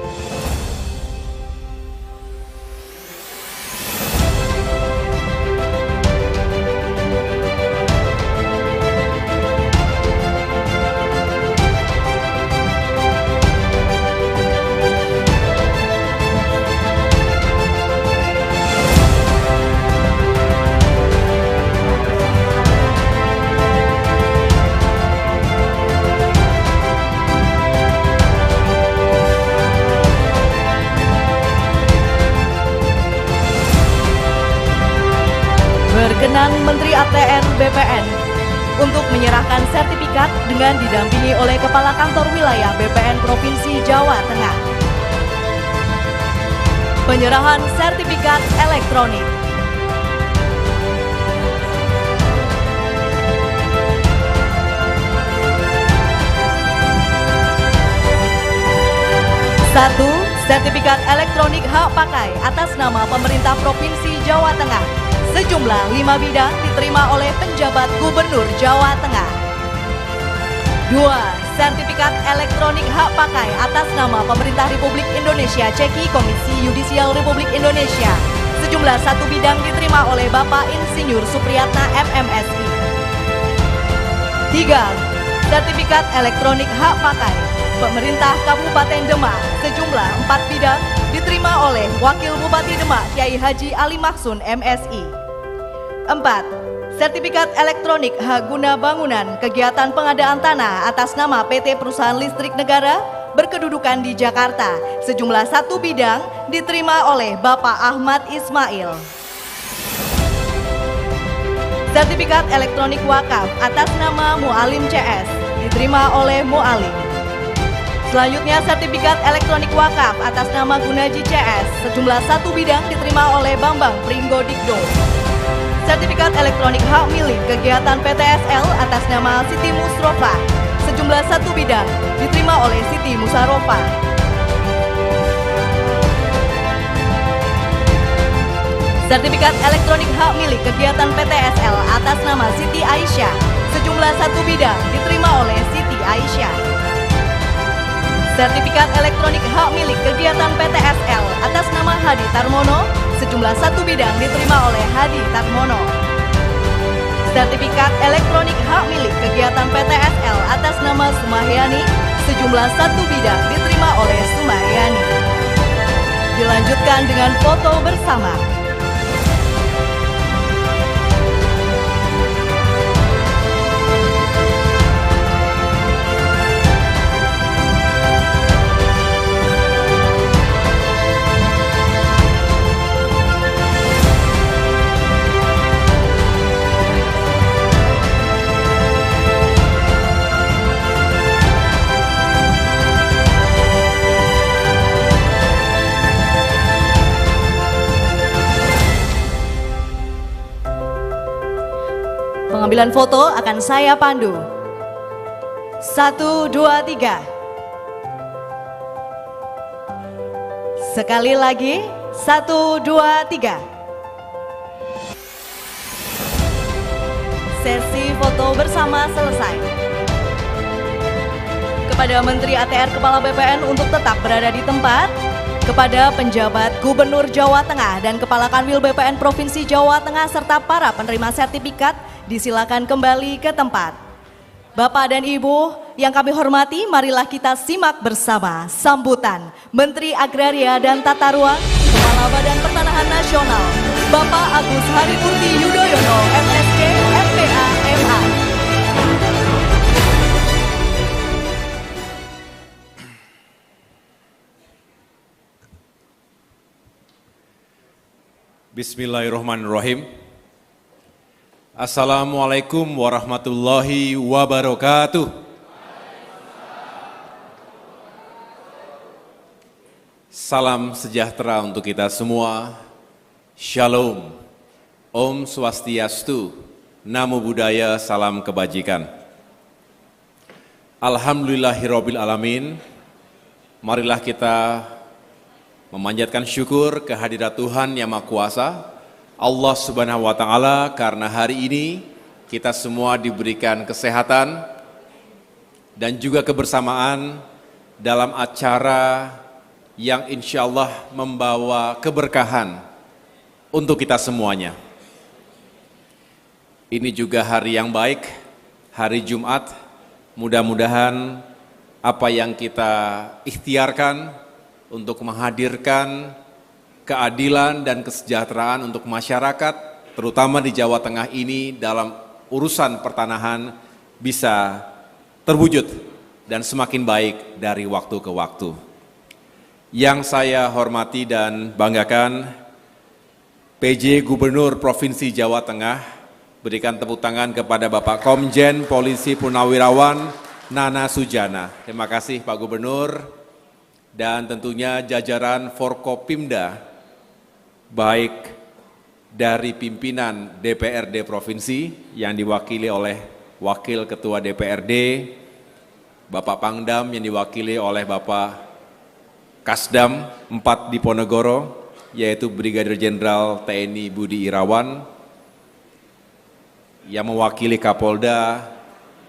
Berkenan Menteri ATN BPN untuk menyerahkan sertifikat dengan didampingi oleh Kepala Kantor Wilayah BPN Provinsi Jawa Tengah. Penyerahan sertifikat elektronik. Satu, sertifikat elektronik hak pakai atas nama pemerintah Provinsi Jawa Tengah. Sejumlah 5 bidang diterima oleh penjabat Gubernur Jawa Tengah. 2. Sertifikat elektronik hak pakai atas nama pemerintah Republik Indonesia Ceki Komisi Yudisial Republik Indonesia. Sejumlah 1 bidang diterima oleh Bapak Insinyur Supriyatna MMSI. 3. Sertifikat elektronik hak pakai pemerintah Kabupaten Demak. Sejumlah 4 bidang diterima oleh Wakil Bupati Demak Kiai Haji Ali Maksun MSI. 4. Sertifikat elektronik hak guna bangunan kegiatan pengadaan tanah atas nama PT Perusahaan Listrik Negara berkedudukan di Jakarta. Sejumlah 1 bidang diterima oleh Bapak Ahmad Ismail. Sertifikat elektronik wakaf atas nama Mualim CS diterima oleh Mualim. Selanjutnya sertifikat elektronik wakaf atas nama Gunaji CS. Sejumlah 1 bidang diterima oleh Bambang Pringgodikdo. Sertifikat elektronik hak milik kegiatan PTSL atas nama Siti Musrofa. Sejumlah 1 bidang diterima oleh Siti Musarofa. Sertifikat elektronik hak milik kegiatan PTSL atas nama Siti Aisyah. Sejumlah 1 bidang diterima oleh Siti Aisyah. Sertifikat elektronik hak milik kegiatan PTSL atas nama Hadi Tarmono, sejumlah 1 bidang diterima oleh Hadi Tarmono. Sertifikat elektronik hak milik kegiatan PTSL atas nama Sumahyani, sejumlah 1 bidang diterima oleh Sumahyani. Dilanjutkan dengan foto bersama. Pengambilan foto akan saya pandu. 1, 2, 3. Sekali lagi, 1, 2, 3. Sesi foto bersama selesai. Kepada Menteri ATR Kepala BPN untuk tetap berada di tempat. Kepada penjabat Gubernur Jawa Tengah dan Kepala Kanwil BPN Provinsi Jawa Tengah serta para penerima sertifikat, disilakan kembali ke tempat. Bapak dan Ibu yang kami hormati, marilah kita simak bersama sambutan Menteri Agraria dan Tata Ruang, Kepala Badan Pertanahan Nasional, Bapak Agus Harimurti Yudhoyono, MSc, MPA, MA. Bismillahirrahmanirrahim. Assalamualaikum warahmatullahi wabarakatuh. Salam sejahtera untuk kita semua. Shalom. Om Swastiastu. Namo Buddhaya, salam kebajikan. Alhamdulillahirabbil alamin. Marilah kita memanjatkan syukur kehadirat Tuhan Yang Maha Kuasa, Allah Subhanahu wa Ta'ala, karena hari ini kita semua diberikan kesehatan dan juga kebersamaan dalam acara yang insya Allah membawa keberkahan untuk kita semuanya. Ini juga hari yang baik, hari Jumat. Mudah-mudahan apa yang kita ikhtiarkan untuk menghadirkan keadilan dan kesejahteraan untuk masyarakat, terutama di Jawa Tengah ini dalam urusan pertanahan bisa terwujud dan semakin baik dari waktu ke waktu. Yang saya hormati dan banggakan, PJ Gubernur Provinsi Jawa Tengah, berikan tepuk tangan kepada Bapak Komjen Polisi Purnawirawan Nana Sujana. Terima kasih Pak Gubernur. Dan tentunya jajaran Forkopimda, baik dari pimpinan DPRD Provinsi yang diwakili oleh Wakil Ketua DPRD, Bapak Pangdam yang diwakili oleh Bapak Kasdam 4 Diponegoro, yaitu Brigadir Jenderal TNI Budi Irawan, yang mewakili Kapolda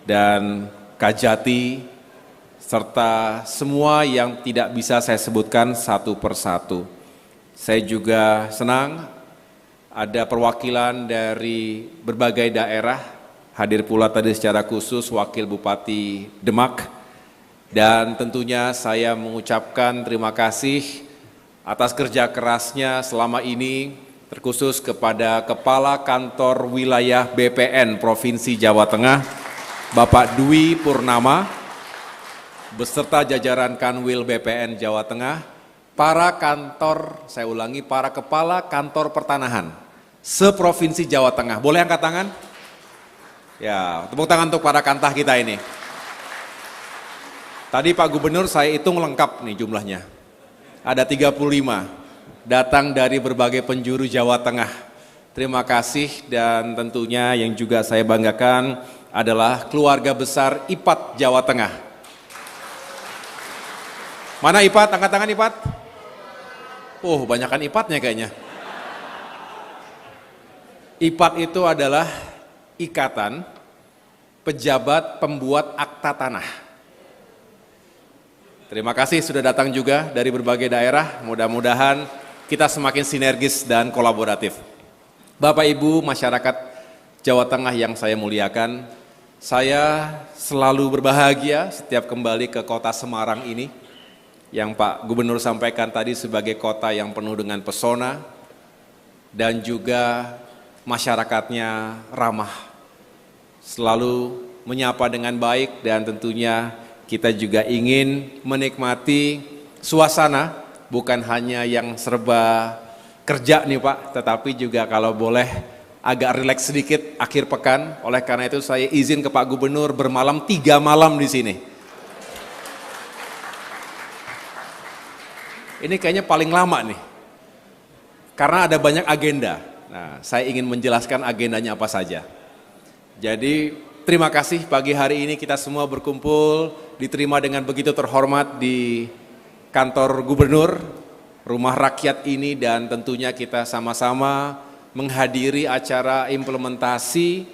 dan Kajati, serta semua yang tidak bisa saya sebutkan satu persatu. Saya juga senang ada perwakilan dari berbagai daerah, hadir pula tadi secara khusus Wakil Bupati Demak, dan tentunya saya mengucapkan terima kasih atas kerja kerasnya selama ini, terkhusus kepada Kepala Kantor Wilayah BPN Provinsi Jawa Tengah, Bapak Dwi Purnama, beserta jajaran Kanwil BPN Jawa Tengah, para kantor, saya ulangi, para kepala kantor pertanahan seprovinsi Jawa Tengah. Boleh angkat tangan? Ya, tepuk tangan untuk para kantah kita ini. Tadi Pak Gubernur saya hitung lengkap nih jumlahnya. Ada 35, datang dari berbagai penjuru Jawa Tengah. Terima kasih, dan tentunya yang juga saya banggakan adalah keluarga besar IPAT Jawa Tengah. Mana IPAT? Angkat tangan IPAT. Oh, banyakan IPAT-nya kayaknya. IPAT itu adalah Ikatan Pejabat Pembuat Akta Tanah. Terima kasih sudah datang juga dari berbagai daerah. Mudah-mudahan kita semakin sinergis dan kolaboratif. Bapak Ibu masyarakat Jawa Tengah yang saya muliakan, saya selalu berbahagia setiap kembali ke kota Semarang ini, yang Pak Gubernur sampaikan tadi sebagai kota yang penuh dengan pesona, dan juga masyarakatnya ramah, selalu menyapa dengan baik, dan tentunya kita juga ingin menikmati suasana, bukan hanya yang serba kerja nih Pak, tetapi juga kalau boleh agak rileks sedikit akhir pekan. Oleh karena itu saya izin ke Pak Gubernur bermalam 3 malam di sini. Ini kayaknya paling lama nih, karena ada banyak agenda. Nah, saya ingin menjelaskan agendanya apa saja. Jadi terima kasih pagi hari ini kita semua berkumpul, diterima dengan begitu terhormat di kantor gubernur, rumah rakyat ini, dan tentunya kita sama-sama menghadiri acara implementasi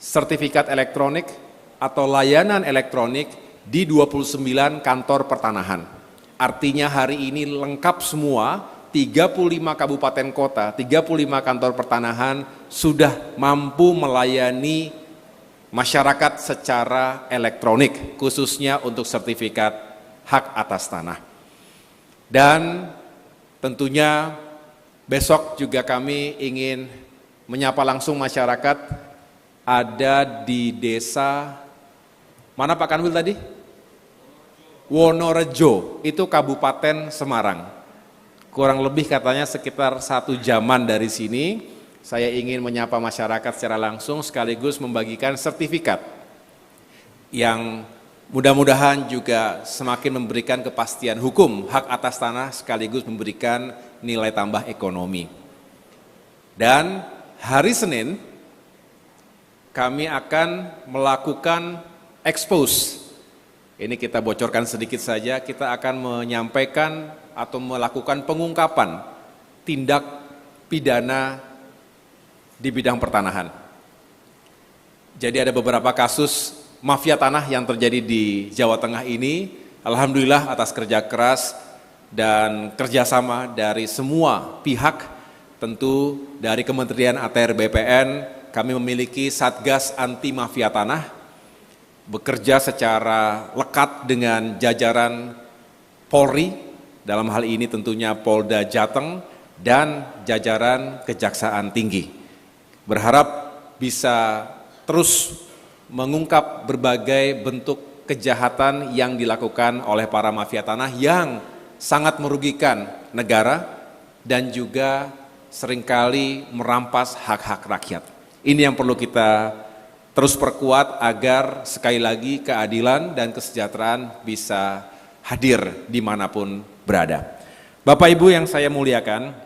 sertifikat elektronik atau layanan elektronik di 29 kantor pertanahan. Artinya hari ini lengkap semua, 35 kabupaten kota, 35 kantor pertanahan sudah mampu melayani masyarakat secara elektronik, khususnya untuk sertifikat hak atas tanah. Dan tentunya besok juga kami ingin menyapa langsung masyarakat ada di desa, mana Pak Kanwil tadi? Wonorejo, itu Kabupaten Semarang. Kurang lebih katanya sekitar 1 jaman dari sini, saya ingin menyapa masyarakat secara langsung sekaligus membagikan sertifikat yang mudah-mudahan juga semakin memberikan kepastian hukum hak atas tanah sekaligus memberikan nilai tambah ekonomi. Dan hari Senin kami akan melakukan expose. Ini kita bocorkan sedikit saja, kita akan menyampaikan atau melakukan pengungkapan tindak pidana di bidang pertanahan. Jadi ada beberapa kasus mafia tanah yang terjadi di Jawa Tengah ini. Alhamdulillah atas kerja keras dan kerjasama dari semua pihak, tentu dari Kementerian ATR BPN, kami memiliki Satgas Anti Mafia Tanah, bekerja secara lekat dengan jajaran Polri, dalam hal ini tentunya Polda Jateng dan jajaran Kejaksaan Tinggi. Berharap bisa terus mengungkap berbagai bentuk kejahatan yang dilakukan oleh para mafia tanah yang sangat merugikan negara dan juga seringkali merampas hak-hak rakyat. Ini yang perlu kita terus perkuat agar sekali lagi keadilan dan kesejahteraan bisa hadir dimanapun berada. Bapak Ibu yang saya muliakan,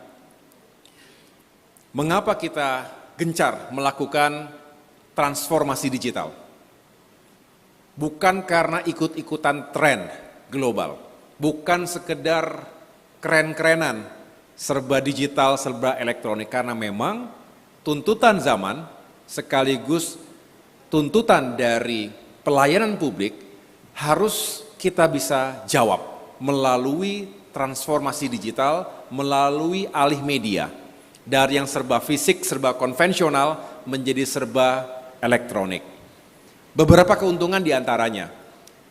mengapa kita gencar melakukan transformasi digital? Bukan karena ikut-ikutan tren global, bukan sekedar keren-kerenan, serba digital, serba elektronik, karena memang tuntutan zaman sekaligus tuntutan dari pelayanan publik harus kita bisa jawab melalui transformasi digital, melalui alih media, dari yang serba fisik, serba konvensional, menjadi serba elektronik. Beberapa keuntungan diantaranya,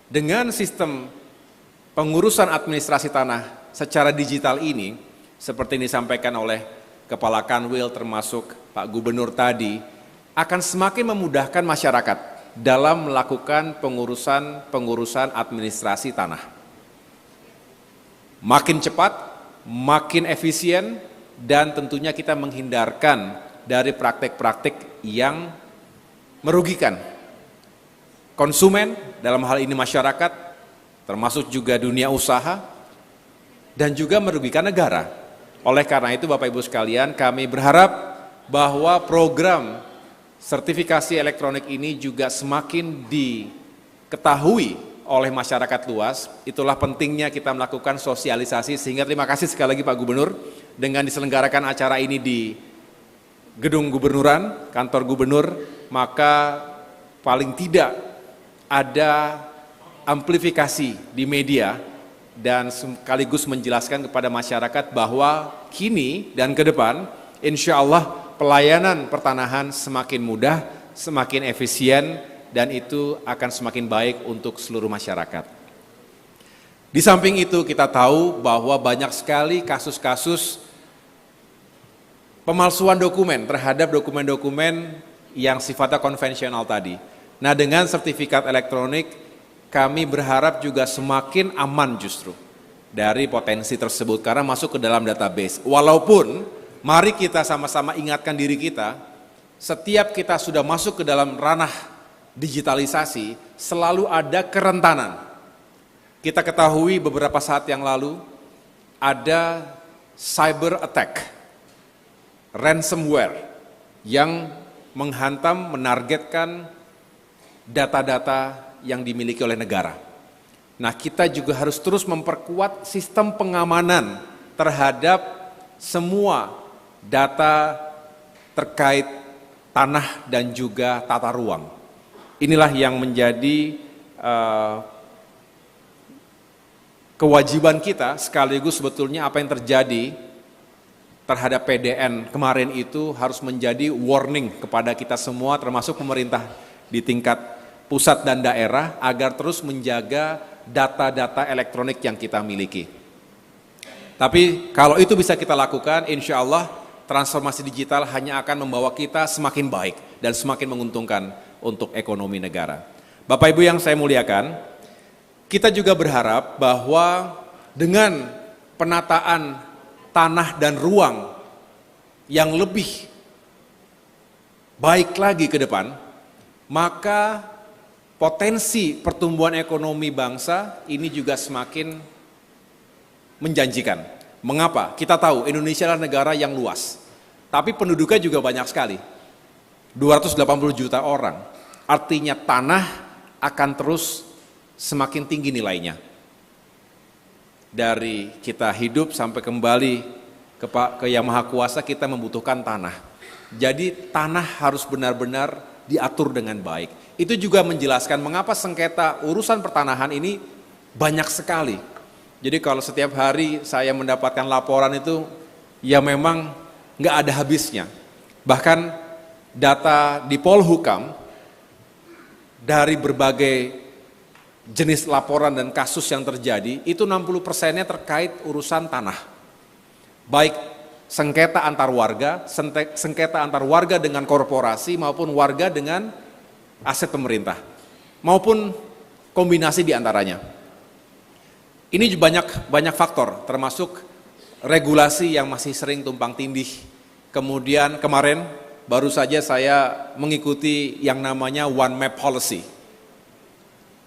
dengan sistem pengurusan administrasi tanah secara digital ini, seperti yang disampaikan oleh Kepala Kanwil termasuk Pak Gubernur tadi, akan semakin memudahkan masyarakat dalam melakukan pengurusan administrasi tanah. Makin cepat, makin efisien, dan tentunya kita menghindarkan dari praktek-praktek yang merugikan konsumen, dalam hal ini masyarakat, termasuk juga dunia usaha, dan juga merugikan negara. Oleh karena itu Bapak Ibu sekalian, kami berharap bahwa program sertifikasi elektronik ini juga semakin diketahui oleh masyarakat luas. Itulah pentingnya kita melakukan sosialisasi, sehingga terima kasih sekali lagi Pak Gubernur dengan diselenggarakan acara ini di Gedung Gubernuran, kantor gubernur, maka paling tidak ada amplifikasi di media dan sekaligus menjelaskan kepada masyarakat bahwa kini dan ke depan insya Allah pelayanan pertanahan semakin mudah, semakin efisien, dan itu akan semakin baik untuk seluruh masyarakat. Di samping itu kita tahu bahwa banyak sekali kasus-kasus pemalsuan dokumen terhadap dokumen-dokumen yang sifatnya konvensional tadi. Nah, dengan sertifikat elektronik kami berharap juga semakin aman justru dari potensi tersebut karena masuk ke dalam database. Walaupun mari kita sama-sama ingatkan diri kita, setiap kita sudah masuk ke dalam ranah digitalisasi selalu ada kerentanan. Kita ketahui beberapa saat yang lalu ada cyber attack, ransomware yang menghantam, menargetkan data-data yang dimiliki oleh negara. Nah, kita juga harus terus memperkuat sistem pengamanan terhadap semua data terkait tanah dan juga tata ruang. Inilah yang menjadi kewajiban kita, sekaligus sebetulnya apa yang terjadi terhadap PDN kemarin itu harus menjadi warning kepada kita semua, termasuk pemerintah di tingkat pusat dan daerah, agar terus menjaga data-data elektronik yang kita miliki. Tapi kalau itu bisa kita lakukan, insya Allah transformasi digital hanya akan membawa kita semakin baik dan semakin menguntungkan untuk ekonomi negara. Bapak Ibu yang saya muliakan, kita juga berharap bahwa dengan penataan tanah dan ruang yang lebih baik lagi ke depan, maka potensi pertumbuhan ekonomi bangsa ini juga semakin menjanjikan. Mengapa? Kita tahu Indonesia adalah negara yang luas, tapi penduduknya juga banyak sekali, 280 juta orang. Artinya tanah akan terus semakin tinggi nilainya. Dari kita hidup sampai kembali ke Yang Maha Kuasa, kita membutuhkan tanah. Jadi tanah harus benar-benar diatur dengan baik. Itu juga menjelaskan mengapa sengketa urusan pertanahan ini banyak sekali. Jadi kalau setiap hari saya mendapatkan laporan itu, ya memang nggak ada habisnya. Bahkan data di Polhukam dari berbagai jenis laporan dan kasus yang terjadi, itu 60%-nya terkait urusan tanah. Baik sengketa antar warga, sengketa antar warga dengan korporasi maupun warga dengan aset pemerintah, maupun kombinasi di antaranya. Ini banyak faktor, termasuk regulasi yang masih sering tumpang tindih. Kemudian kemarin baru saja saya mengikuti yang namanya One Map Policy.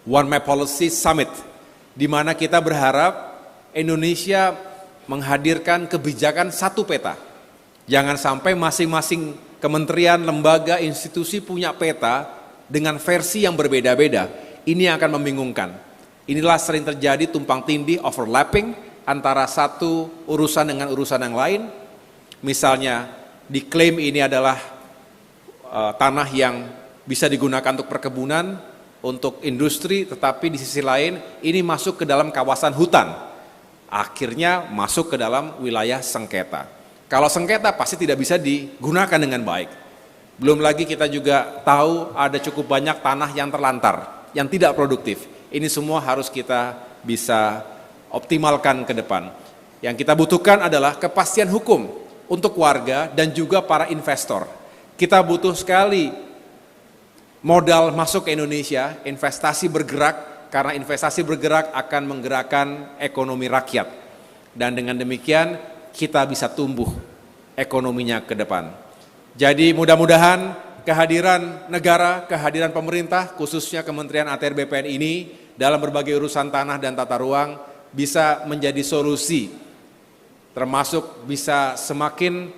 One Map Policy Summit, di mana kita berharap Indonesia menghadirkan kebijakan satu peta. Jangan sampai masing-masing kementerian, lembaga, institusi punya peta dengan versi yang berbeda-beda. Ini yang akan membingungkan. Inilah sering terjadi tumpang tindih, overlapping antara satu urusan dengan urusan yang lain. Misalnya diklaim ini adalah tanah yang bisa digunakan untuk perkebunan, untuk industri, tetapi di sisi lain ini masuk ke dalam kawasan hutan. Akhirnya masuk ke dalam wilayah sengketa. Kalau sengketa pasti tidak bisa digunakan dengan baik. Belum lagi kita juga tahu ada cukup banyak tanah yang terlantar, yang tidak produktif. Ini semua harus kita bisa optimalkan ke depan. Yang kita butuhkan adalah kepastian hukum untuk warga dan juga para investor. Kita butuh sekali modal masuk ke Indonesia, investasi bergerak, karena investasi bergerak akan menggerakkan ekonomi rakyat. Dan dengan demikian kita bisa tumbuh ekonominya ke depan. Jadi mudah-mudahan kehadiran negara, kehadiran pemerintah, khususnya Kementerian ATR BPN ini dalam berbagai urusan tanah dan tata ruang bisa menjadi solusi, termasuk bisa semakin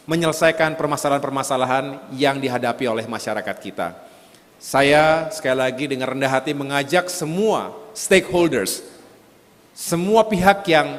menyelesaikan permasalahan-permasalahan yang dihadapi oleh masyarakat kita. Saya sekali lagi dengan rendah hati mengajak semua stakeholders, semua pihak yang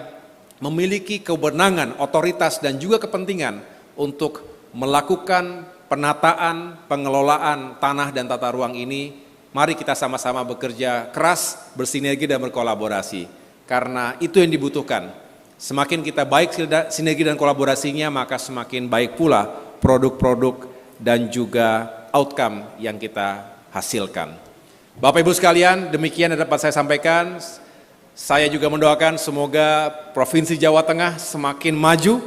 memiliki kewenangan, otoritas dan juga kepentingan untuk melakukan penataan, pengelolaan tanah dan tata ruang ini, mari kita sama-sama bekerja keras, bersinergi dan berkolaborasi. Karena itu yang dibutuhkan. Semakin kita baik sinergi dan kolaborasinya, maka semakin baik pula produk-produk dan juga outcome yang kita hasilkan. Bapak Ibu sekalian, demikian yang dapat saya sampaikan. Saya juga mendoakan semoga Provinsi Jawa Tengah semakin maju,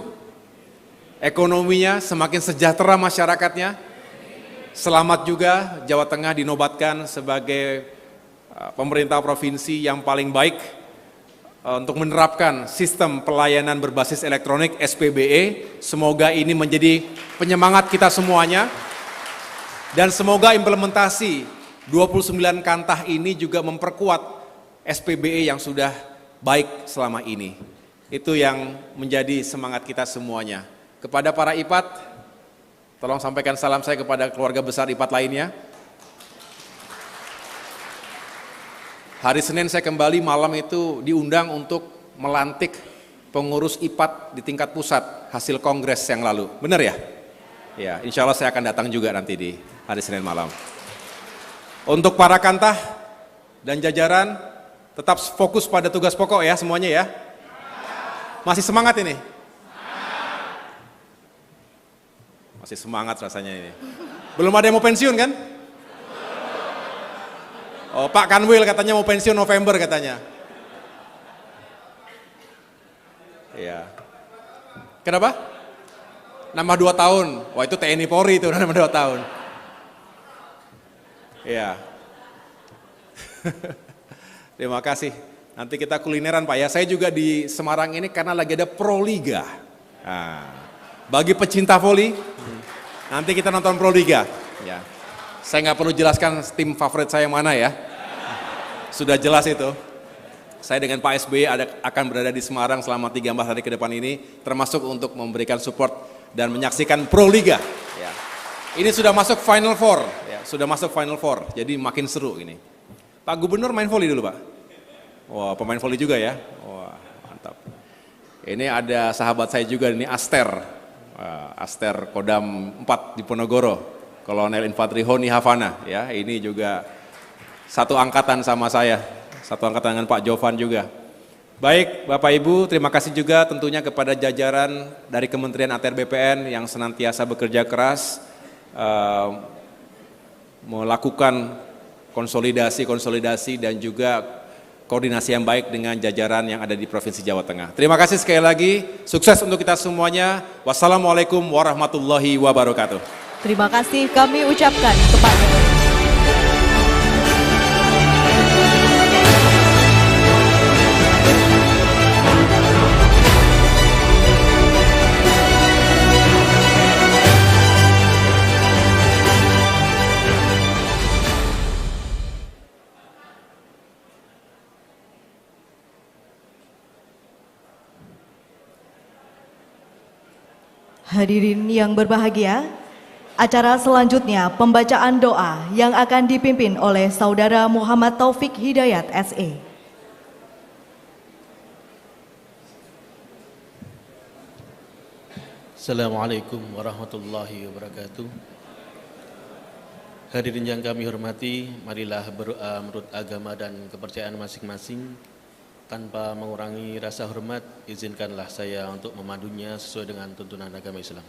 ekonominya semakin sejahtera masyarakatnya. Selamat juga Jawa Tengah dinobatkan sebagai pemerintah provinsi yang paling baik untuk menerapkan sistem pelayanan berbasis elektronik SPBE. Semoga ini menjadi penyemangat kita semuanya. Dan semoga implementasi 29 kantah ini juga memperkuat SPBE yang sudah baik selama ini. Itu yang menjadi semangat kita semuanya. Kepada para IPAT, tolong sampaikan salam saya kepada keluarga besar IPAT lainnya. Hari Senin saya kembali malam itu diundang untuk melantik pengurus IPAT di tingkat pusat hasil kongres yang lalu. Benar ya? Ya, insya Allah saya akan datang juga nanti di hari Senin malam. Untuk para kantah dan jajaran, tetap fokus pada tugas pokok ya semuanya ya. Masih semangat ini? Masih semangat rasanya ini. Belum ada yang mau pensiun kan? Oh, Pak Kanwil katanya mau pensiun November katanya. Iya. Kenapa? Nambah 2 tahun. Wah itu TNI Polri itu nambah 2 tahun. Iya. Terima kasih. Nanti kita kulineran Pak ya. Saya juga di Semarang ini karena lagi ada Proliga. Nah, bagi pecinta voli, nanti kita nonton Proliga. Ya. Saya nggak perlu jelaskan tim favorit saya mana ya. Sudah jelas itu. Saya dengan Pak SBY akan berada di Semarang selama 13 hari ke depan ini, termasuk untuk memberikan support dan menyaksikan Proliga. Ya. Ini sudah masuk Final Four, ya, sudah masuk Final Four, jadi makin seru ini. Pak Gubernur main voli dulu Pak? Wah pemain voli juga ya? Wah mantap. Ini ada sahabat saya juga, ini Aster. Aster Kodam 4 di Ponorogo. Kolonel Infanteri Honi Havana, ya ini juga satu angkatan sama saya, satu angkatan dengan Pak Jovan juga. Baik Bapak Ibu, terima kasih juga tentunya kepada jajaran dari Kementerian ATR BPN yang senantiasa bekerja keras melakukan konsolidasi dan juga koordinasi yang baik dengan jajaran yang ada di Provinsi Jawa Tengah. Terima kasih sekali lagi, sukses untuk kita semuanya. Wassalamualaikum warahmatullahi wabarakatuh. Terima kasih kami ucapkan kepada hadirin yang berbahagia. Acara selanjutnya pembacaan doa yang akan dipimpin oleh Saudara Muhammad Taufik Hidayat SE. Assalamualaikum warahmatullahi wabarakatuh. Hadirin yang kami hormati, marilah berdoa menurut agama dan kepercayaan masing-masing. Tanpa mengurangi rasa hormat, izinkanlah saya untuk memandunya sesuai dengan tuntunan agama Islam.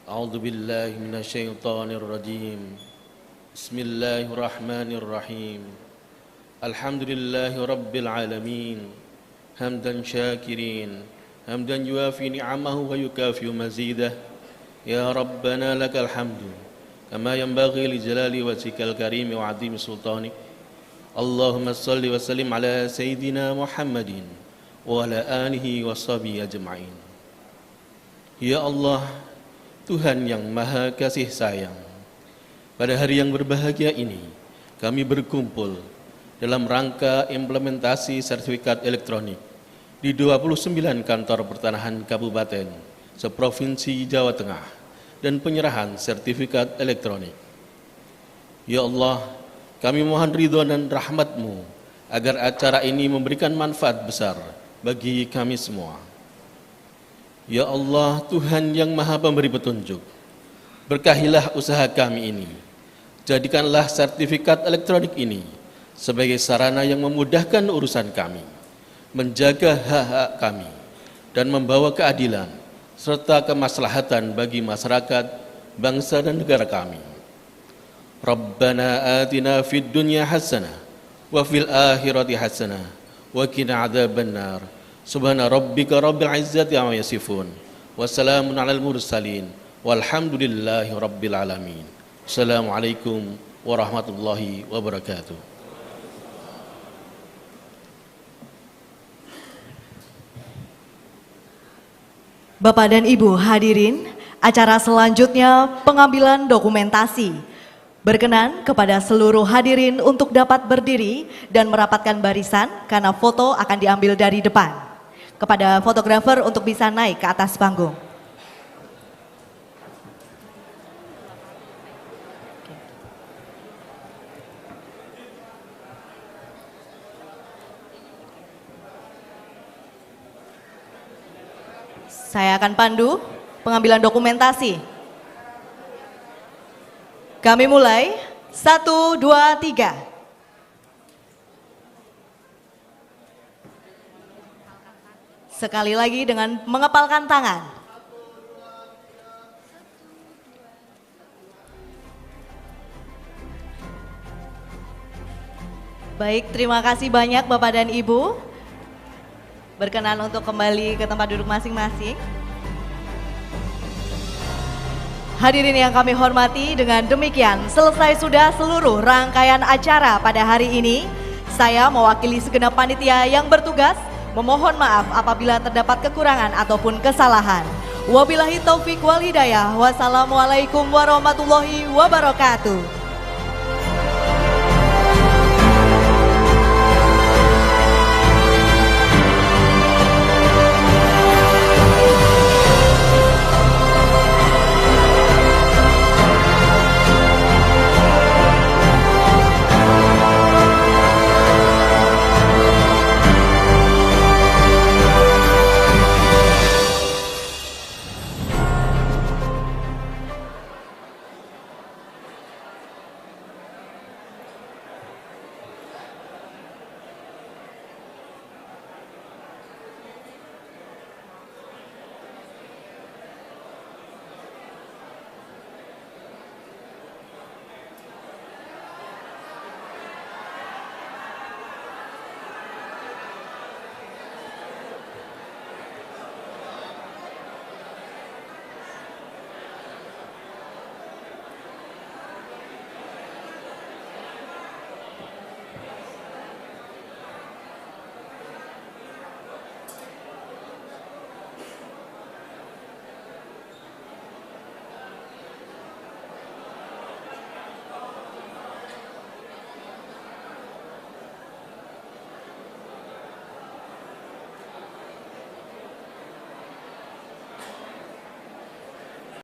A'udzu billahi minasyaitonir rajim. Bismillahirrahmanirrahim. Alhamdulillahi rabbil alamin. Hamdan syakirin, hamdan yuafi ni'amahu wa yukafi mazidah. Ya Rabbana lakal hamdu kama yanbaghi li jalali wajhikal karim wa 'azimi sultanik. Allahumma salli wa sallim ala sayyidina Muhammadin wa ala alihi wa sahbihi ajma'in. Ya Allah, Tuhan yang Maha Kasih Sayang, pada hari yang berbahagia ini kami berkumpul dalam rangka implementasi sertifikat elektronik di 29 kantor pertanahan kabupaten seprovinsi Jawa Tengah dan penyerahan sertifikat elektronik. Ya Allah, kami mohon ridho dan rahmat-Mu agar acara ini memberikan manfaat besar bagi kami semua. Ya Allah, Tuhan yang Maha Pemberi Petunjuk, berkahilah usaha kami ini, Jadikanlah sertifikat elektronik ini sebagai sarana yang memudahkan urusan kami, menjaga hak-hak kami, dan membawa keadilan serta kemaslahatan bagi masyarakat, bangsa dan negara kami. Rabbana atina fid dunya hasanah wa fil akhirati hasanah wa qina adzabannar. Subhana rabbika rabbil izzati amma yasifun. Wassalamun alal mursalin. Walhamdulillahi rabbil alamin. Assalamualaikum warahmatullahi wabarakatuh. Bapak dan Ibu hadirin, acara selanjutnya pengambilan dokumentasi. Berkenan kepada seluruh hadirin untuk dapat berdiri dan merapatkan barisan karena foto akan diambil dari depan. Kepada fotografer untuk bisa naik ke atas panggung. Saya akan pandu pengambilan dokumentasi. Kami mulai, 1, 2, 3. Sekali lagi dengan mengepalkan tangan. Baik, terima kasih banyak Bapak dan Ibu. Berkenan untuk kembali ke tempat duduk masing-masing. Hadirin yang kami hormati, dengan demikian selesai sudah seluruh rangkaian acara pada hari ini. Saya mewakili segenap panitia yang bertugas memohon maaf apabila terdapat kekurangan ataupun kesalahan. Wabillahi taufik wal hidayah. Wassalamualaikum warahmatullahi wabarakatuh.